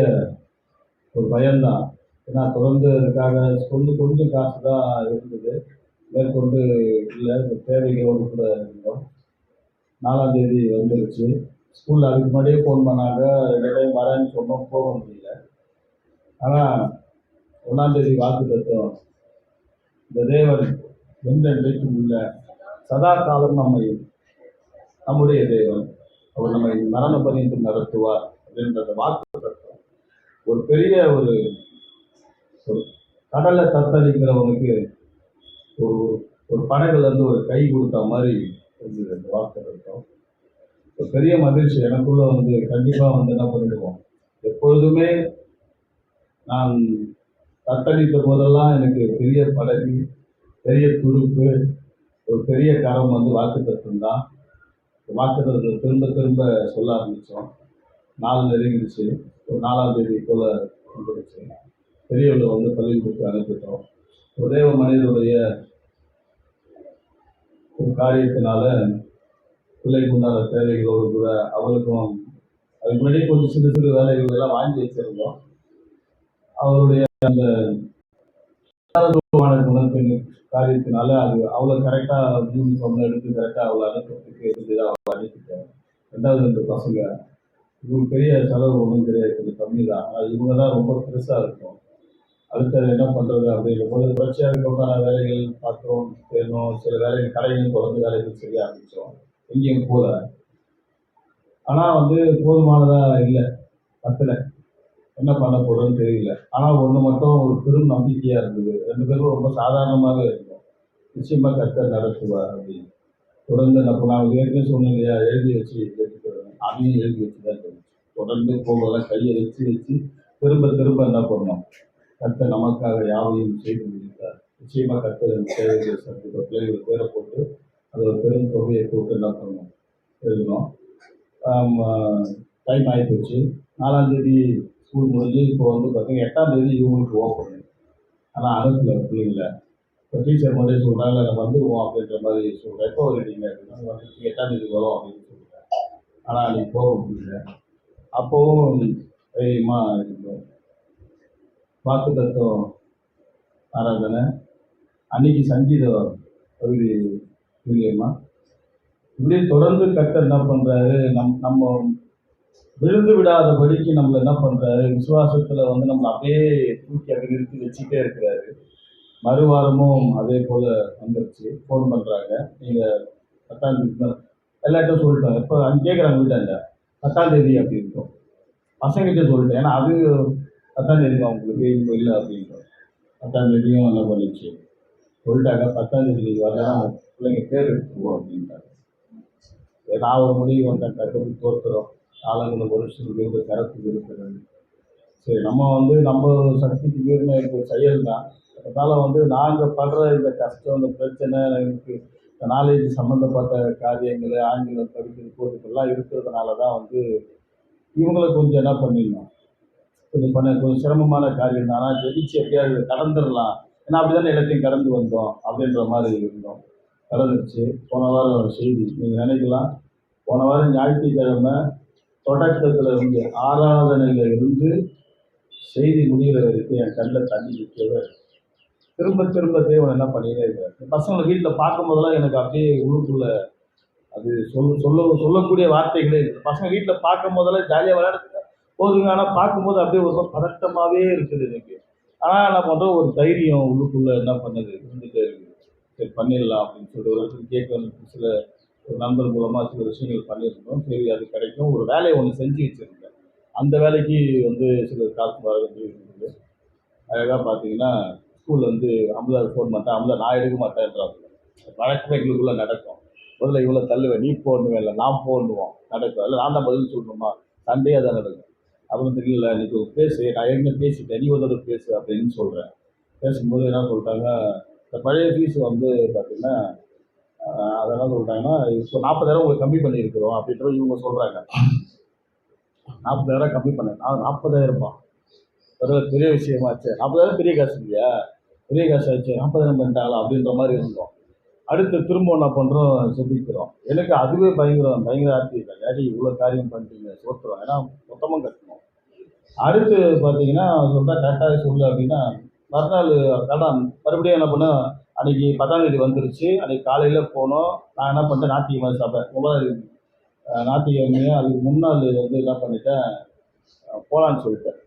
ஒரு பயம்தான். ஏன்னா தொடர்ந்து அதுக்காக கொஞ்சம் காசு தான் இருந்தது. மேற்கொண்டு இல்லை, இந்த தேவைகளோடு கூட இருந்தோம். 4ஆம் தேதி வந்துருச்சு. ஸ்கூலில் அதுக்கு முன்னாடியே ஃபோன் பண்ணாங்க. 2 டைம் வரேன்னு சொன்னோம், போக முடியல. ஆனால் 1ஆம் தேதி வாக்கு தத்துவம், இந்த தேவன் என்றென்றைக்கும் உள்ள சதா காலம் நம்முடைய தேவன், அவர் நம்மை மரண பரியந்தம் நடத்துவார் அப்படின்ற அந்த வாக்கு தத்துவம் ஒரு பெரிய ஒரு ஒரு கடலை தத்தளிக்கிறவனுக்கு ஒரு ஒரு படகுல இருந்து ஒரு கை கொடுத்த மாதிரி இருந்தது அந்த வாக்கு தத்துவம். ஒரு பெரிய மகிழ்ச்சி எனக்குள்ள வந்து கண்டிப்பாக வந்து என்ன பண்ணிடுவோம். எப்பொழுதுமே நான் தத்தளித்த போதெல்லாம் எனக்கு பெரிய படகு, பெரிய துடுப்பு, ஒரு பெரிய கரம் வந்து வாக்கு தத்துவம் தான். வாக்கு தத்துவத்தை திரும்ப திரும்ப சொல்ல ஆரம்பித்தோம். நாள் நெருங்கிடுச்சு. ஒரு 4ஆம் தேதி போல் வந்துடுச்சு. பெரியவங்களை வந்து பள்ளிக்கூடத்துக்கு அனுப்பிட்டோம். ஒரு தேவ மனிதனுடைய ஒரு காரியத்தினால பிள்ளைக்கு உண்டான தேவைகளோடு கூட அவளுக்கும் அதுக்கு முன்னாடி கொஞ்சம் சிறு சிறு வேலைகள் எல்லாம் வாங்கி வச்சிருந்தோம். அவருடைய அந்த குணத்தின் காரியத்தினால அது அவளை கரெக்டாக யூனிஃபார்ம்ல எடுத்து கரெக்டாக அவளை அனுப்புறதுக்கு இருந்தது. அவளை அனுப்பிட்டேன். 2வது 2 பசங்க, இவங்க பெரிய செலவு ஒன்றும் கிடையாது, கொஞ்சம் கம்மி தான். ஆனால் இவங்க தான் ரொம்ப பெருசாக இருக்கும். அடுத்தது என்ன பண்ணுறது அப்படிங்கிற போது தொடர்ச்சியாக இருக்கிறதான வேலைகள் பார்த்தோம், தேடணும். சில வேலைகள் கடைகளும் தொடர்ந்து வேலைகள் செய்ய ஆரம்பித்தோம். எங்கேயும் போல. ஆனால் வந்து போதுமானதாக இல்லை, பத்தலை. என்ன பண்ண போகிறோன்னு தெரியல. ஆனால் ஒன்று மட்டும் ஒரு பெரும் நம்பிக்கையாக இருந்தது. 2 பேரும் ரொம்ப சாதாரணமாகவே இருந்தோம். நிச்சயமாக கர்த்தர் நடத்துவார் அப்படின்னு தொடர்ந்து நம்ம நான் ஏற்கனவே சொன்னேன் இல்லையா, எழுதி வச்சு எடுத்துக்கிறேன். அதையும் எழுதி வச்சு தான் இருந்துச்சு. தொடர்ந்து போகலாம், கையை வச்சு வச்சு திரும்ப திரும்ப என்ன பண்ணோம், கர்த்தர் நமக்காக யாவையும் செய்து முடித்தார். நிச்சயமாக கர்த்தர் தேவைகளை சந்தித்த பிள்ளைகள் பேரை போட்டு அது ஒரு பெரும் தொகையை போட்டு என்ன பண்ணோம், எழுதினோம். டைம் ஆகி போச்சு. 4ஆம் தேதி ஸ்கூல் முடிஞ்சு இப்போ வந்து பார்த்தீங்கன்னா 8ஆம் தேதி இவங்களுக்கு ஓப்பன். ஆனால் அனுப்பல பிள்ளைங்கள. இப்போ டீச்சர் மட்டும் சொல்கிறாங்க, நம்ம வந்துடுவோம் அப்படின்ற மாதிரி சொல்கிறேன். எப்போ வருவீங்க அப்படின்னா, வந்து 8ஆம் தேதி வரும் அப்படின்னு சொல்லிட்டேன். ஆனால் அன்றைக்கி போக முடியல. அப்போவும் தைரியமா இருந்தோம். வாக்கு தத்துவம் ஆராதனை அன்னைக்கு சங்கீத பகுதி இல்லையம்மா. இப்படியே தொடர்ந்து கர்த்தர் என்ன பண்ணுறாரு, நம்ம விழுந்து விடாதபடிக்கு நம்மளை என்ன பண்ணுறாரு, விசுவாசத்தில் வந்து நம்மளை அப்படியே தூக்கி அதை நிறுத்தி வச்சுட்டே இருக்கிறாரு. மறுவாரமும் அதே போல் வந்துருச்சு. ஃபோன் பண்ணுறாங்க, நீங்கள் 10ஆம் தேதி எல்லார்ட்டும் சொல்லிட்டோம். எப்போ அங்கே கேட்குறாங்க வீட்டாண்ட 10ஆம் தேதி அப்படின்றோம். பசங்கிட்டே சொல்லிட்டேன், ஏன்னா அது 10ஆம் தேதி தான் உங்களுக்கு இப்போ இல்லை அப்படின்றோம். 10ஆம் தேதியும் என்ன பண்ணிச்சு சொல்லிட்டாங்க. 10ஆம் தேதி நீங்கள் வரலாம், பிள்ளைங்க பேர் எடுத்துக்குவோம் அப்படின்ட்டாங்க. நான் ஒரு முடிவு வந்தேன், கருத்து தோற்றுறோம். காலங்களை வருஷத்துக்கு கருத்துக்கு இருக்கிறது. சரி, நம்ம வந்து நம்ம சக்திக்கு மீறின ஒரு செயல் தான். அதனால் வந்து நாங்கள் படுற இந்த கஷ்டம், இந்த பிரச்சனை, எனக்கு இந்த நாலேஜ் சம்மந்தப்பட்ட காரியங்கள், ஆங்கிலம் படிக்கிறது போகிறதுக்கெல்லாம் இருக்கிறதுனால தான் வந்து இவங்களை கொஞ்சம் என்ன பண்ணிடணும், கொஞ்சம் சிரமமான காரியம் தான். ஆனால் ஜெயிச்சு எப்படியாவது கடந்துடலாம், ஏன்னா அப்படி தானே எல்லாத்தையும் கடந்து வந்தோம் அப்படின்ற மாதிரி இருந்தோம். கடந்துருச்சு. போன வாரம் ஒரு செய்தி நீங்கள் நினைக்கலாம், போன வாரம் ஞாயிற்றுக்கிழமை தொடக்கத்தில் இருந்து ஆராதனையில் இருந்து செய்தி முடிகிற வரைக்கும் என் கண்ணில் தண்ணி நிற்கவே. திரும்ப திரும்ப தேவன் என்ன பண்ணிக்கிட்டே இருக்காரு. பசங்களை வீட்டில் பார்க்கும் போதெல்லாம் எனக்கு அப்படியே உள்ளுக்குள்ள அது சொல்லக்கூடிய வார்த்தைகளே இருக்குது. பசங்க வீட்டில் பார்க்கும் போதெல்லாம் ஜாலியாக விளையாடுறது போதுங்க, ஆனால் பார்க்கும்போது அப்படியே ஒரு பதட்டமாகவே இருக்குது எனக்கு. ஆனால் என்ன பண்ணுறோம், ஒரு தைரியம் உள்ளுக்குள்ளே என்ன பண்ணுது இருந்துகிட்டே இருக்குது. சரி பண்ணிடலாம் அப்படின்னு சொல்லிட்டு ஒரு இடத்துக்கு கேட்க சில ஒரு நண்பர் மூலமாக சில விஷயங்கள் பண்ணியிருந்தோம். சரி அது கிடைக்கும். ஒரு வேலையை ஒன்று செஞ்சு வச்சுருந்தேன். அந்த வேலைக்கு வந்து சில காசு வர வேண்டியது இருந்தது. அழகாக பார்த்தீங்கன்னா ஸ்கூலில் வந்து அமுதாவுக்கு ஃபோன் பண்ணிட்டேன். அமுதா நான் எடுக்க மாட்டேன்றாங்க. வழக்கமே எங்களுக்குள்ளே நடக்கும். முதல்ல இவ்வளோ தள்ளுவேன், நீ போடணுமே, இல்லை நான் போடணுவோம் நடக்கும். இல்லை நான் தான் பதில் சொல்லணுமா, சண்டே தான் நடக்கும். அப்புறம் தெரியல, இன்னைக்கு ஒரு பேசு, நான் ஏற்கனவே பேசிட்டேன், நீ ஒரு பேசு அப்படின்னு சொல்கிறேன். பேசும்போது என்ன சொல்லிட்டாங்க, இந்த பழைய ஃபீஸ் வந்து பார்த்தீங்கன்னா அதெல்லாம் சொல்லிட்டாங்கன்னா இப்போ 40,000 உங்களுக்கு கம்மி பண்ணியிருக்கிறோம் அப்படின்ற இவங்க சொல்கிறாங்க. 40,000 கம்மி பண்ணேன். 40,000 பெரிய விஷயமாச்சு. 40,000 பெரிய காசு இல்லையா, பெரிய காசு ஆச்சு. 40,000 பண்ணிட்டாங்களா அப்படின்ற மாதிரி இருந்தோம். அடுத்து திரும்ப என்ன பண்ணுறோம், ஜெபிக்கிறோம். எனக்கு அதுவே பயங்கர ஹாப்பி. டாடி இவ்வளோ காரியம் பண்ணிட்டீங்க, சோத்துறோம். ஏன்னா மொத்தமாக கட்டணும். அடுத்து பார்த்தீங்கன்னா சொல்கிறேன் கரெக்டாக சொல்லு அப்படின்னா, மறுநாள் கரெக்டாக மறுபடியும் என்ன பண்ணேன், அன்றைக்கி 10ஆம் தேதி வந்துருச்சு. அன்றைக்கி காலையில் போனோம். நான் என்ன பண்ணிட்டேன், ஞாயிற்றுக்கிழமை சபை 9ஆம் தேதி ஞாயிற்றுக்கிழமையே அதுக்கு முன்னாள் வந்து என்ன பண்ணிட்டேன், போகலான்னு சொல்லிட்டேன்.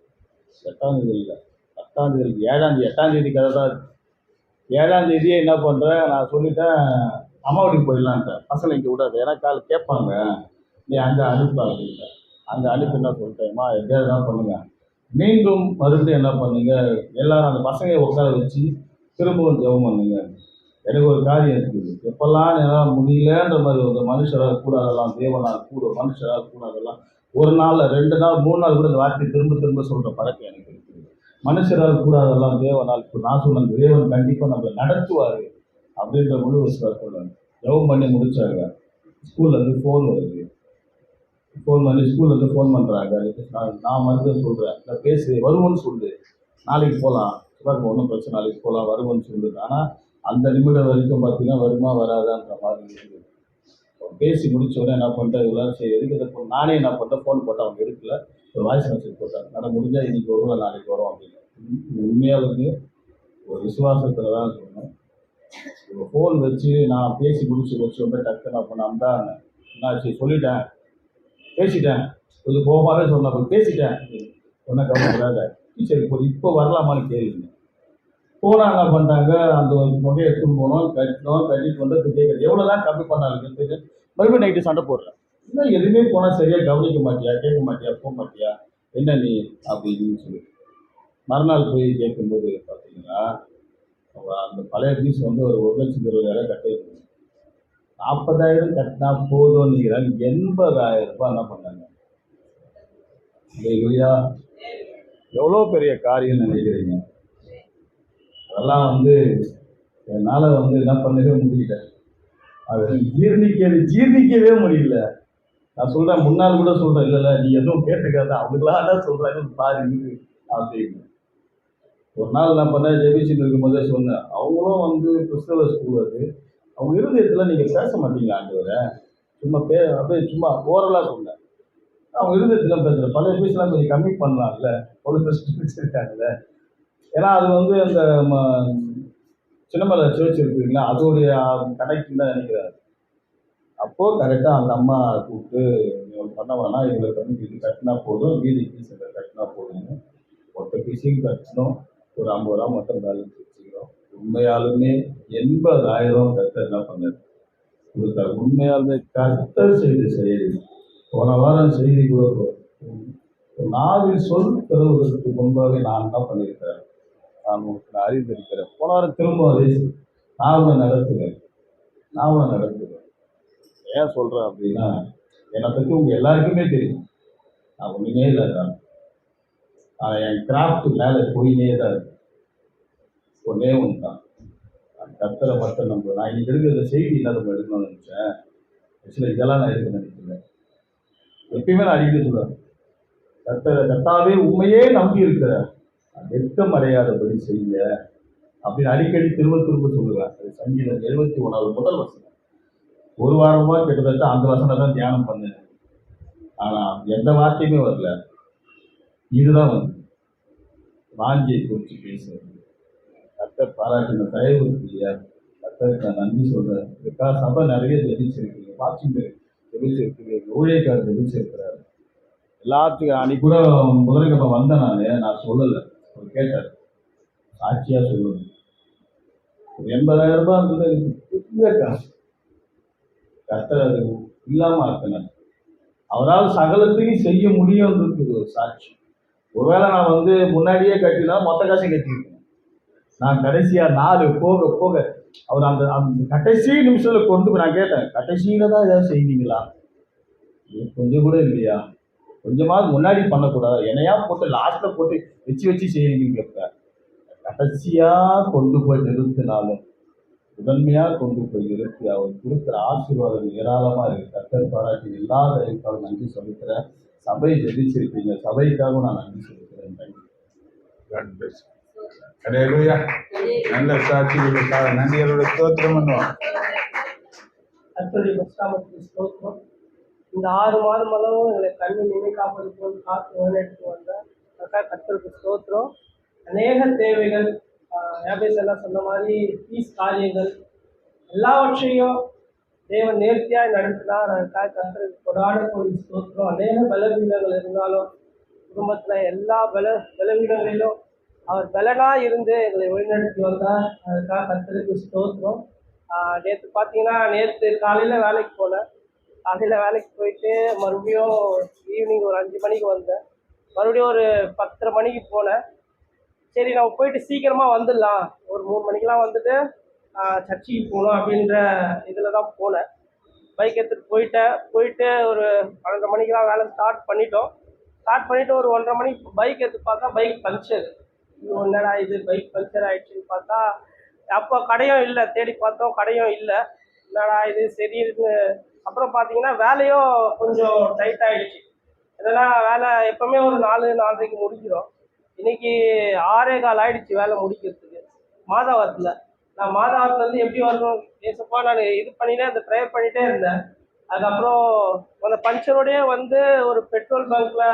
8ஆம் தேதி இல்லை, 10ஆம் தேதி 8ஆம் தேதி கதை தான் இருக்கு. 7ஆம் தேதியே என்ன பண்ணுறேன், நான் சொல்லிட்டேன் அம்மா வீட்டுக்கு போயிடலான்ட்டேன். பசங்களை இங்கே விடாது, ஏன்னா கேட்பாங்க நீ அங்கே அனுப்பு அப்படின்ட்டேன். அங்கே அனுப்பி என்ன சொல்லிட்டேன்மா எப்படியாவது என்ன பண்ணுங்க, மீண்டும் மறுபடியும் என்ன பண்ணுங்க, எல்லாரும் அந்த பசங்களை உட்கார வச்சு திரும்பவும் ஜெபம் பண்ணுங்க. எனக்கு ஒரு காரியம் இருக்குது, எப்பெல்லாம் என்னால் முடியலன்ற மாதிரி ஒரு மனுஷரால் கூடாதெல்லாம் தேவனால் கூட, மனுஷரால் கூடாதெல்லாம் ஒரு நாள் 2 நாள் 3 நாள் கூட இந்த வார்த்தையை திரும்ப திரும்ப சொல்கிற பழக்கம் எனக்கு இருக்குது. மனுஷரால் கூடாதெல்லாம் தேவனால். இப்போ நான் சொன்னேன், தேவன் கண்டிப்பாக நம்மளை நடத்துவார் அப்படின்ற முழு விசுவாசத்தோட ஜெபம் பண்ணி முடிச்சாங்க. ஸ்கூல்லேருந்து ஃபோன் வருது. ஃபோன் பண்ணி ஸ்கூல்லேருந்து ஃபோன் பண்ணுறாங்க. நான் மறுபடியும் சொல்கிறேன், நான் பேசு வருவோன்னு சொல்லு, நாளைக்கு போகலாம், சுபாக்கு ஒன்றும் பிரச்சனை, நாளைக்கு போகலாம் வருவோன்னு சொல்லுது. ஆனால் அந்த நிமிடம் வரைக்கும் பார்த்தீங்கன்னா வருமா வராதான்ற மாதிரி இருக்குது. பேசி முடிச்சோடனே என்ன பண்ணிட்டேன், இவ்வளோ சரி எதுக்கு இதை நானே என்ன பண்ணிட்டேன், ஃபோன் போட்டு அவங்க எடுக்கல, ஒரு வாய்ஸ் மெசேஜ் போட்டாங்க, நான் முடிஞ்சால் இன்றைக்கி வருவோம் நாளைக்கு வரோம் அப்படின்னு. உண்மையாலுமே ஒரு விசுவாசத்தில் தான் சொன்னேன். இப்போ ஃபோன் வச்சு நான் பேசி வச்சோடனே டக்கு நான் பண்ண தான் நான் சரி சொல்லிட்டேன், பேசிட்டேன், கொஞ்சம் கோபமாகவே சொன்னேன், பேசிட்டேன் ஒன்றும் கவலைப்படாத சரி இப்போ வரலாமான்னு கேளுங்க. போனால் என்ன பண்ணிட்டாங்க, அந்த தொகையை எடுத்துன்னு போனோம், கட்டிட்டு வந்து கேட்குறது எவ்வளோ தான் கம்மி பண்ணாலும் மறுபடியும் நைட்டு சண்டை போடுறேன். இன்னும் எதுவுமே போனால் சரியாக கவனிக்க மாட்டியா, கேட்க மாட்டியா, போக மாட்டியா, என்ன நீ அப்படின்னு சொல்லி மறுநாள் போய் கேட்கும்போது பார்த்தீங்கன்னா அந்த பழைய பீஸ் வந்து ஒரு 1,20,000 கட்டிருக்கு. 40,000 கட்டினா போதும் நீங்கிறாங்க. 80,000 ரூபாய் என்ன பண்ணாங்க. இல்லையா, எவ்வளோ பெரிய காரியம் நினைக்கிறீங்க. அதெல்லாம் வந்து என்னால் வந்து என்ன பண்ணவே முடியல, அது ஜீர்ணிக்கவே முடியல. நான் சொல்கிறேன், முன்னால் கூட சொல்கிறேன், இல்லை நீ எதுவும் கேட்டுக்காத, அவங்களுக்கெல்லாம் என்ன சொல்கிறாங்கன்னு பாருங்க அப்படின்னு. ஒரு நாள் என்ன பண்ணேன், ஜெபிச்சுட்டு இருக்கும்போதே சொன்னேன், அவங்களும் வந்து கிறிஸ்தவ ஸ்கூல் அது, அவங்க இருதயத்தில் நீங்கள் பேச மாட்டீங்க ஆண்டவரை, சும்மா அப்படியே சும்மா ஓரலாக சொன்னேன். அவங்க இருதயத்தில் பேசுகிற பழைய பீஸ்லாம் கொஞ்சம் கம்மி பண்ணலாம்ல, ஒரு பெஸ்ட் வச்சுருக்காங்கல்ல. ஏன்னா அது வந்து அந்த சின்னமலை சர்ச் இருக்குங்களா, அதோடைய கனெக்டிங் தான் நினைக்கிறாரு. அப்போது கரெக்டாக அந்த அம்மா கூப்பிட்டு பண்ண வேணாம், இவங்களை கம்மி இது கட்டினா போதும், மீதி பீஸ் கட்டினா போதும், மொத்த பீஸையும் கட்டணும், ஒரு 50 ரூபா மட்டும் பேலன்ஸ் வச்சுக்கிறோம். உண்மையாலுமே 80,000 கர்த்தர் என்ன பண்ணார் கொடுத்தார். உண்மையாலுமே கர்த்தர் செய்து செய்யுது. போன வாரம் செய்தி கூட நாவில் சொல் பெறுவதற்கு முன்பாக நான் என்ன பண்ணியிருக்கிறேன், நான் உங்களுக்கு அறிந்திருக்கிறேன். போன வாரம் திரும்ப அதே நான் உன்னை நடத்துகிறேன். ஏன் சொல்கிறேன் அப்படின்னா, என்னை பற்றி உங்கள் எல்லாருக்குமே தெரியும், நான் ஒன்றுமே இல்லை தான், ஆனால் என் கிராஃப்ட் மேலே போயினே தான் இருக்கு. ஒன்றே ஒன்று தான், கர்த்தரை மட்டும் நம்ப. நான் இன்னைக்கு எடுக்கிற செய்தி என்ன நம்ம எடுக்கணும்னு நினச்சேன். ஆக்சுவலாக இதெல்லாம் நான் எடுக்க நினைக்கிறேன். எப்பயுமே நான் அடிக்கடி சொல்லுவேன், கர்த்தாவே உண்மையே நம்பி இருக்கிற வெட்கம் அடையாதபடி செய்ய அப்படின்னு அடிக்கடி திரும்ப சொல்லுவேன். அது சங்கீதம் 71 முதல் வசனம். ஒரு வாரமாக கிட்டத்தட்ட அந்த வசனம் தான் தியானம் பண்ணேன். ஆனால் எந்த வார்த்தையுமே வரல. இதுதான் வந்து வாஞ்சியை குறித்து பேசுறது. கர்த்தர் பாராட்டின தயவு இருக்கு இல்லையா, கர்த்தருக்கு நான் நன்றி சொல்கிறேன். இதுக்காக சபை நிறைய ஜெபிச்சிருக்கீங்க, வாட்சிங்க ஜெபிச்சிருக்கீங்க, ஊழியக்காரர் ஜெபிச்சிருக்கிறாரு. எல்லாத்துக்கும் அன்னைக்கு கூட முதல்கிழமை வந்தேன், நான் சொல்லலை, அவர் கேட்டார், சாட்சியாக சொல்லணும். ஒரு 80,000 ரூபாய் இருந்தது, பெரிய காசு. கர்த்தர் அது இல்லாமல் ஆக்கினார். அவரால் சகலத்தையும் செய்ய முடியும்ன்றது ஒரு சாட்சி. ஒருவேளை நான் வந்து முன்னாடியே கட்டினா மொத்த காசையும் கட்டியிருக்கேன். நான் கடைசியாக 4 போக அவர் அந்த அந்த கடைசி நிமிஷத்தில் கொண்டு போய் நான் கேட்டேன், கடைசியில் தான் ஏதாவது செய்வீங்களா, கொஞ்சம் கூட இல்லையா, கொஞ்சமாவது முன்னாடி பண்ணக்கூடாது, என்னையா போட்டு லாஸ்ட்டில் போட்டு வச்சு செய்வீங்கன்னு கேட்பேன். கடைசியாக கொண்டு போய் நிறுத்தினாலும் முதன்மையாக கொண்டு போய் நிறுத்தி அவர் கொடுக்குற ஆசீர்வாதம் ஏராளமாக இருக்குது. கர்த்தர் பாராட்டி எல்லா தயவுக்காகவும் நன்றி சொல்லிக்கிறேன். சபை ஜெபிச்சிருக்கீங்க, சபைக்காகவும் நான் நன்றி சொல்லிக்கிறேன். நன்றி. அல்லேலூயா. நல்ல சாட்சிகளுக்காக நன்றியோட ஸ்தோத்திரம் பண்ணுவோம். கர்த்தருடைய பரிசுத்தத்திற்கு ஸ்தோத்திரம். இந்த 6 மாதம் அளவும் எங்களை கண்ணு நினை காப்பது போல் காத்து வழிநடத்தி வந்த கர்த்தருக்கு ஸ்தோத்திரம். அநேக தேவைகள் யாபேஸ் எல்லாம் சொன்ன மாதிரி பீஸ் காரியங்கள் எல்லாவற்றையும் தேவன் நேர்த்தியாய் நடத்தினார். அதுக்காக கர்த்தருக்கு கொடான கோடி ஸ்தோத்திரம். அநேக பலவீனங்கள் இருந்தாலும் குடும்பத்தில் எல்லா பலவீனங்களிலும் அவர் பலனாக இருந்து எங்களை வழிநடத்தி வந்தார். அதுக்காக கர்த்தருக்கு ஸ்தோத்திரம். நேற்று பார்த்தீங்கன்னா நேற்று காலையில் வேலைக்கு போனேன். காலையில் வேலைக்கு போயிட்டு மறுபடியும் ஈவினிங் ஒரு 5 மணிக்கு வந்தேன். மறுபடியும் ஒரு 10:30 மணிக்கு போனேன். சரி நம்ம போயிட்டு சீக்கிரமாக வந்துடலாம், ஒரு 3 மணிக்கெலாம் வந்துட்டு சர்ச்சுக்கு போகணும் அப்படின்ற இதில் தான் போனேன். பைக் எடுத்துகிட்டு போயிட்டு ஒரு 12:30 மணிக்கெலாம் வேலை ஸ்டார்ட் பண்ணிவிட்டு ஒரு 1:30 மணிக்கு பைக் எடுத்து பார்த்தா பைக் பஞ்சர். என்னடா இது பைக் பஞ்சர் ஆகிடுச்சின்னு பார்த்தா அப்போ கடையும் இல்லை, தேடி பார்த்தோம் கடையும் இல்லை. என்னடா இது சரின்னு அப்புறம் பார்த்தீங்கன்னா வேலையும் கொஞ்சம் டைட் ஆகிடுச்சு. என்னன்னா வேலை எப்போவுமே ஒரு 4:30க்கு முடிக்கிறோம். இன்றைக்கி 6:15 ஆகிடுச்சு வேலை முடிக்கிறதுக்கு. மாதாவரத்தில் நான் மாதாவரத்துலேருந்து எப்படி வரணும் ஏசப்பா நான் இது பண்ணிட்டே அந்த ப்ரேயர் பண்ணிகிட்டே இருந்தேன். அதுக்கப்புறம் அந்த பஞ்சரோடையே வந்து ஒரு பெட்ரோல் பங்க்கில்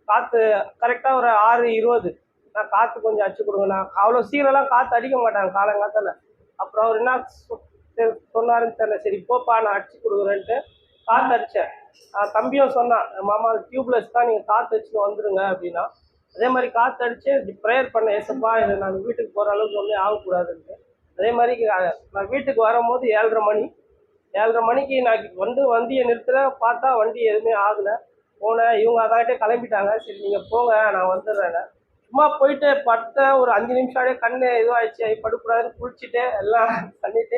காற்று கரெக்டாக ஒரு 6:20 நான் காற்று கொஞ்சம் அடிச்சு கொடுங்க. நான் அவ்வளோ சீக்கிரம்லாம் காற்று அடிக்க மாட்டாங்க காலங்காலத்தில். அப்புறம் அவர் என்ன சொன்னாருன்னு தெரியல. சரி போப்பா நான் அடிச்சு கொடுக்குறேன்ட்டு காற்று அடித்தேன். தம்பியும் சொன்னான், மாமா டியூப்லெஸ் தான், நீங்கள் காற்று அடிச்சுட்டு வந்துடுங்க அப்படின்னா. அதே மாதிரி காற்று அடித்து ப்ரேயர் பண்ணேன், ஏசப்பா இதை நான் வீட்டுக்கு போகிற அளவுக்கு ஒன்றும் ஆகக்கூடாதுன்ட்டு. அதே மாதிரி நான் வீட்டுக்கு வரும்போது 7:30 மணிக்கு நான் வண்டியை நிறுத்துகிறேன். பார்த்தா வண்டி எதுவுமே ஆகலை. போனேன், இவங்க அதாகிட்டே கிளம்பிட்டாங்க. சரி நீங்கள் போங்க நான் வந்துடுறேன். சும்மா போயிட்டு படுத்தேன். ஒரு 5 நிமிஷம் அப்படியே கண்ணு இதுவாகிடுச்சு, படுக்கூடாதுன்னு குளிச்சுட்டு எல்லாம் பண்ணிவிட்டு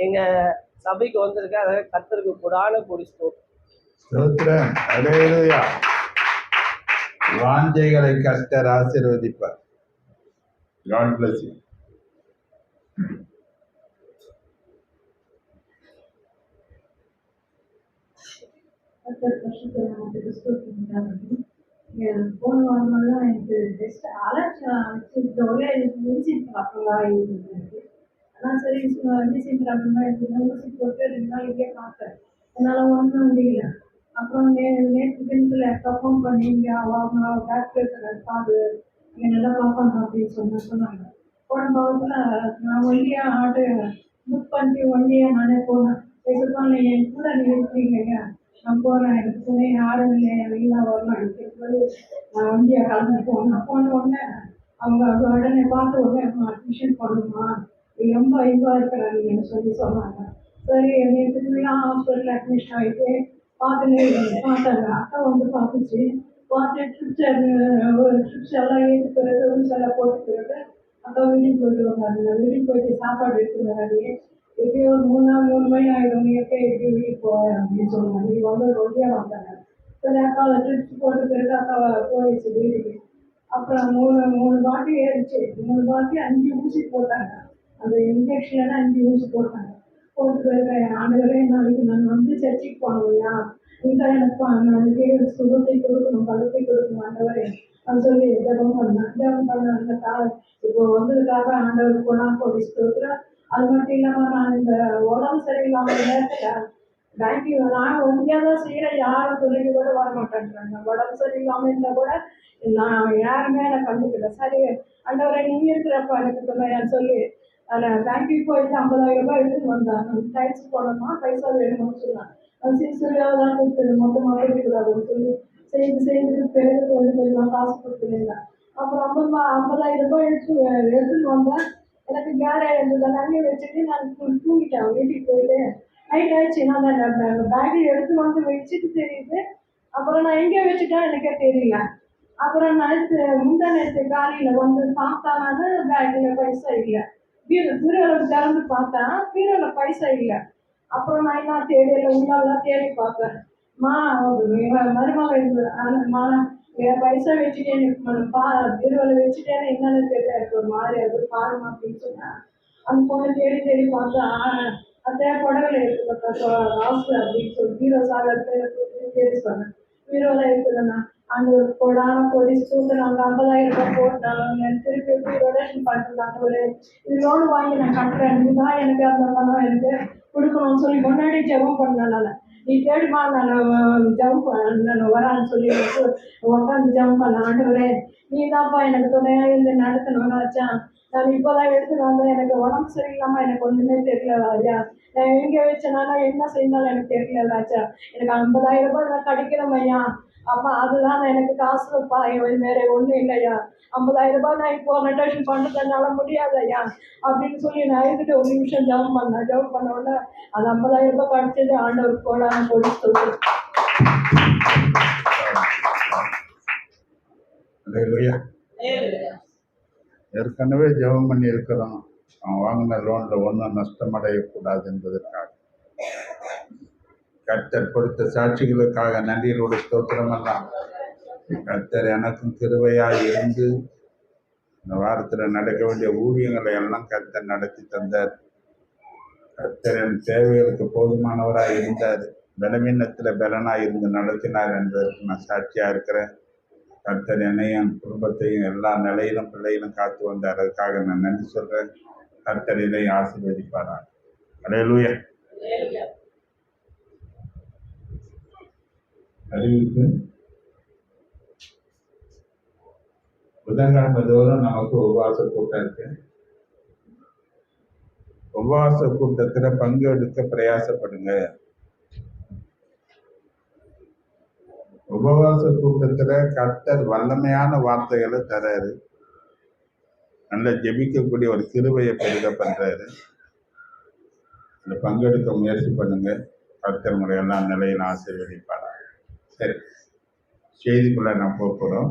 எங்கள் சபைக்கு வந்திருக்கேன். அதாவது கர்த்தருக்கு கொடான கோடி ஸ்தோத்திரம். அல்லேலூயா. வாஞ்சைகளை கர்த்தர் ஆசீர்வதிப்பார். God bless you. போன வாரமெல்லாம் எனக்கு ஜஸ்ட் அலர்ட் வச்சுருக்க ஒரே மெடிசின் ப்ராப்ளமாக இருந்தது. ஆனால் சரி மெடிசின் ப்ராப்ளமாக இருந்தது. ஊசி போட்டு 2 நாளைக்கே பார்த்தேன், என்னால் ஒன்றும் முடியல. அப்புறம் நேற்று தினத்தில் கன்ஃபார்ம் பண்ணி இங்கே அவங்க டாக்டர் காது இங்கே நல்லா பார்ப்பாங்க அப்படின்னு சொன்னாங்க. போன பாவத்தில் நான் ஒண்டியாக ஆட்டோ புக் பண்ணி ஒண்டியாக நானே போனேன். பேசுகிறோம் என் கூட நீ இருக்கீங்க, நான் போகிறேன், எனக்கு துணை யாரும் இல்லை, வெளியில் வரணும் அப்படின்னு நான் வண்டியை கலந்து போனேன். போன உடனே அவங்க உடனே பார்த்து உடனே அட்மிஷன் பண்ணணுமா, நீ ரொம்ப இதுவாக இருக்கிறாங்கன்னு சொன்னாங்க. சரி நேற்று ஃபுல்லாக ஹாஸ்பிட்டலில் அட்மிஷன் ஆகிட்டு பார்த்தாங்க. அக்கா வந்து பார்த்துச்சு. பார்த்து ட்ரிப்ஸ் எல்லாம் ஏற்றி பிறகு ரூம்ஸ் எல்லாம் போட்டு பிறகு அக்கா வீட்டுக்கு போயிட்டு வந்தாங்க. வீட்டுக்கு போயிட்டு சாப்பாடு எடுத்துக்கிறாரு. எப்படியோ ஒரு 3 மணி ஆகிடும், நீ எப்படி வீட்டுக்கு போவேன் அப்படின்னு சொன்னாங்க. நீ வந்து ரொட்டியாக வந்தாங்க. சரி அக்காவை ட்ரிப்ஸ் போட்டு பிறகு அக்காவை போயிடுச்சு வீட்டுக்கு. அப்புறம் 3 பாட்டி ஏறிச்சு. 3 பாட்டி 5 ஊசி போட்டாங்க. அந்த இன்ஜெக்ஷனில் 5 ஊசி போட்டாங்க. போட்டு பிறகு ஆண்டவரே நாளைக்கு நான் வந்து சர்ச்சுக்கு போனோம்யா, நீங்கள் எனக்கு சுகத்தை கொடுக்கணும், பலத்தை கொடுக்கணும் ஆண்டவரே நான் சொல்லி ஜெபம் பண்ண இப்போ வந்ததுக்காக ஆண்டவர் போனால் போலீஸ் கொடுக்குறேன். அது மட்டும் இல்லாமல் நான் இந்த உடம்பு சரியில்லாமல் நேரத்தில் பேங்கிங் நான் ஒன்றியாக தான் செய்கிறேன். யாரும் சொல்லிட்டு கூட வர மாட்டேன்றாங்க. உடம்பு சரியில்லாமல் இருந்தால் கூட நான் யாருமே எனக்கு கண்டுக்கல. சரி ஆண்டவரே நீ இருக்கிறப்ப எனக்கு சொல்லையான்னு சொல்லி நான் பேங்க்குக்கு போயிட்டு 50,000 ரூபாய் எடுத்துன்னு வந்தேன். நான் டேக்ஸ் போடணுமா பைசா வேணும்னு சொன்னேன். நான் சிறுசிறியாக தான் கொடுத்தது, மொத்தமாக கொடுக்கூடாதுன்னு சொல்லி செய்து பிறகு கொஞ்சம் காசு கொடுத்துருந்தேன். அப்புறம் 50,000 ரூபாய் எடுத்துன்னு வந்தேன். எனக்கு கேரேஜ் இருந்தது நிறைய வச்சுட்டு நான் தூங்கிட்டேன். வீட்டுக்கு போயிட்டு நைட் ஆயிடுச்சு. நான் அந்த பேக்கில் எடுத்து வந்து வச்சுட்டு தெரியுது. அப்புறம் நான் எங்கே வச்சுட்டேன் எனக்கே தெரியல. அப்புறம் முந்தா நேற்று காலையில் வந்து பார்த்தாங்கன்னா பேக்கில் பைசா இல்லை. பீரோவில் திறந்து பார்த்தேன், பீரோவில் பைசா இல்லை. அப்புறம் நான் என்ன தேடியில் உள்ளெல்லாம் தேடி பார்த்தேன். மருமக இருந்தது. பைசா வச்சுட்டு எனக்கு பீரோவில் வச்சுட்டேன்னு என்னன்னு தெரியல, எனக்கு ஒரு மாதிரி அது பாருமா அப்படின்னு சொன்னேன். அந்த பொண்ணு தேடி பார்த்தா அந்த புடவையில் இருக்குது ஹவுஸில் அப்படின்னு சொல்லி பீரோ சாகத்தை தேடி சொன்னேன். பீரோவில் இருக்குதுண்ணா ஆண்டவர் கோடான கோடி ஸ்தோத்திரம். அந்த 50,000 ரூபாய் போட்டாலும் எனக்கு திருப்பி எப்படி டொனேஷன் பண்ணுறது ஆண்டவரே. இது லோன் வாங்கி நான் கட்டுறேன், நீ தான் எனக்கு அந்த பணம் எனக்கு கொடுக்கணும்னு சொல்லி முன்னாடி ஜெபம் பண்ணேன். நான் நீ தேடிமா நான் ஜெபம் நான் வரான்னு சொல்லி உட்காந்து ஜெபம் பண்ணேன். ஆண்டவரே நீ தான்ப்பா எனக்கு துணையாக இருந்து நடத்தணும்னு வச்சான். நான் இப்போதான் எடுத்துட்டு வந்தேன். எனக்கு உடம்பு சரியில்லாமல் எனக்கு ஒன்றுமே தெரியல ராஜா. நான் எங்கே வச்சேனால என்ன செய்யணும் எனக்கு தெரியல ராஜா. எனக்கு 50,000 ரூபாய் நான் கிடைக்கிறேன் ஐயா. அப்பா அதுதான் எனக்கு காசுப்பா, வேற ஒன்றும் இல்லையா. 50,000 ரூபாய் நான் இப்போ ரொட்டேஷன் பண்ணுறதுனால முடியாது ஐயா அப்படின்னு சொல்லி நான் இருந்துட்டு ஒரு நிமிஷம் ஜெபம் பண்ணேன். ஜெபம் பண்ண உடனே அது 50,000 ரூபாய் கிடைச்சது. ஆண்டவர் போடாம போட்டு சொல்லி அல்லேலூயா. ஏற்கனவே ஜெபம் பண்ணி இருக்கிறோம். அவன் வாங்கின லோனில் ஒன்றும் நஷ்டமடையக்கூடாது என்பதற்காக. கர்த்தர் கொடுத்த சாட்சிகளுக்காக நன்றியோடு ஸ்தோத்திரம் எல்லாம். கர்த்தர் எனக்கும் கிருபையாக இருந்து இந்த வாரத்தில் நடக்க வேண்டிய ஊழியங்களை எல்லாம் கர்த்தர் நடத்தி தந்தார். கர்த்தர் என் தேவைகளுக்கு போதுமானவராக இருந்தார். பலவீனத்தில் பலனாக இருந்து நடத்தினார் என்பதற்கு நான் சாட்சியாக இருக்கிறேன். கர்த்தர் என்னையும் என் குடும்பத்தையும் எல்லா நிலையிலும் பிள்ளையிலும் காத்து வந்தார். அதுக்காக நான் நன்றி சொல்கிறேன். கர்த்தர் இதையும் ஆசீர்வதிப்பாராக. அல்லேலூயா. அறிவிப்பு புதன்கிழமை தோறும் நமக்கு உபவாச கூட்டம் இருக்கு. உபவாச கூட்டத்தில் பங்கெடுக்க பிரயாசப்படுங்க. உபவாச கூட்டத்தில் கர்த்தர் வல்லமையான வார்த்தைகளை தராரு. நல்ல ஜெபிக்கக்கூடிய ஒரு கிருபையை பெருக பண்றாரு. அந்த பங்கெடுக்க முயற்சி பண்ணுங்க. கர்த்தர் முறையெல்லாம் நிலையில் ஆசீர்வதிப்பாரா. சரி, செய்திக்குள்ள நான் போகிறோம்.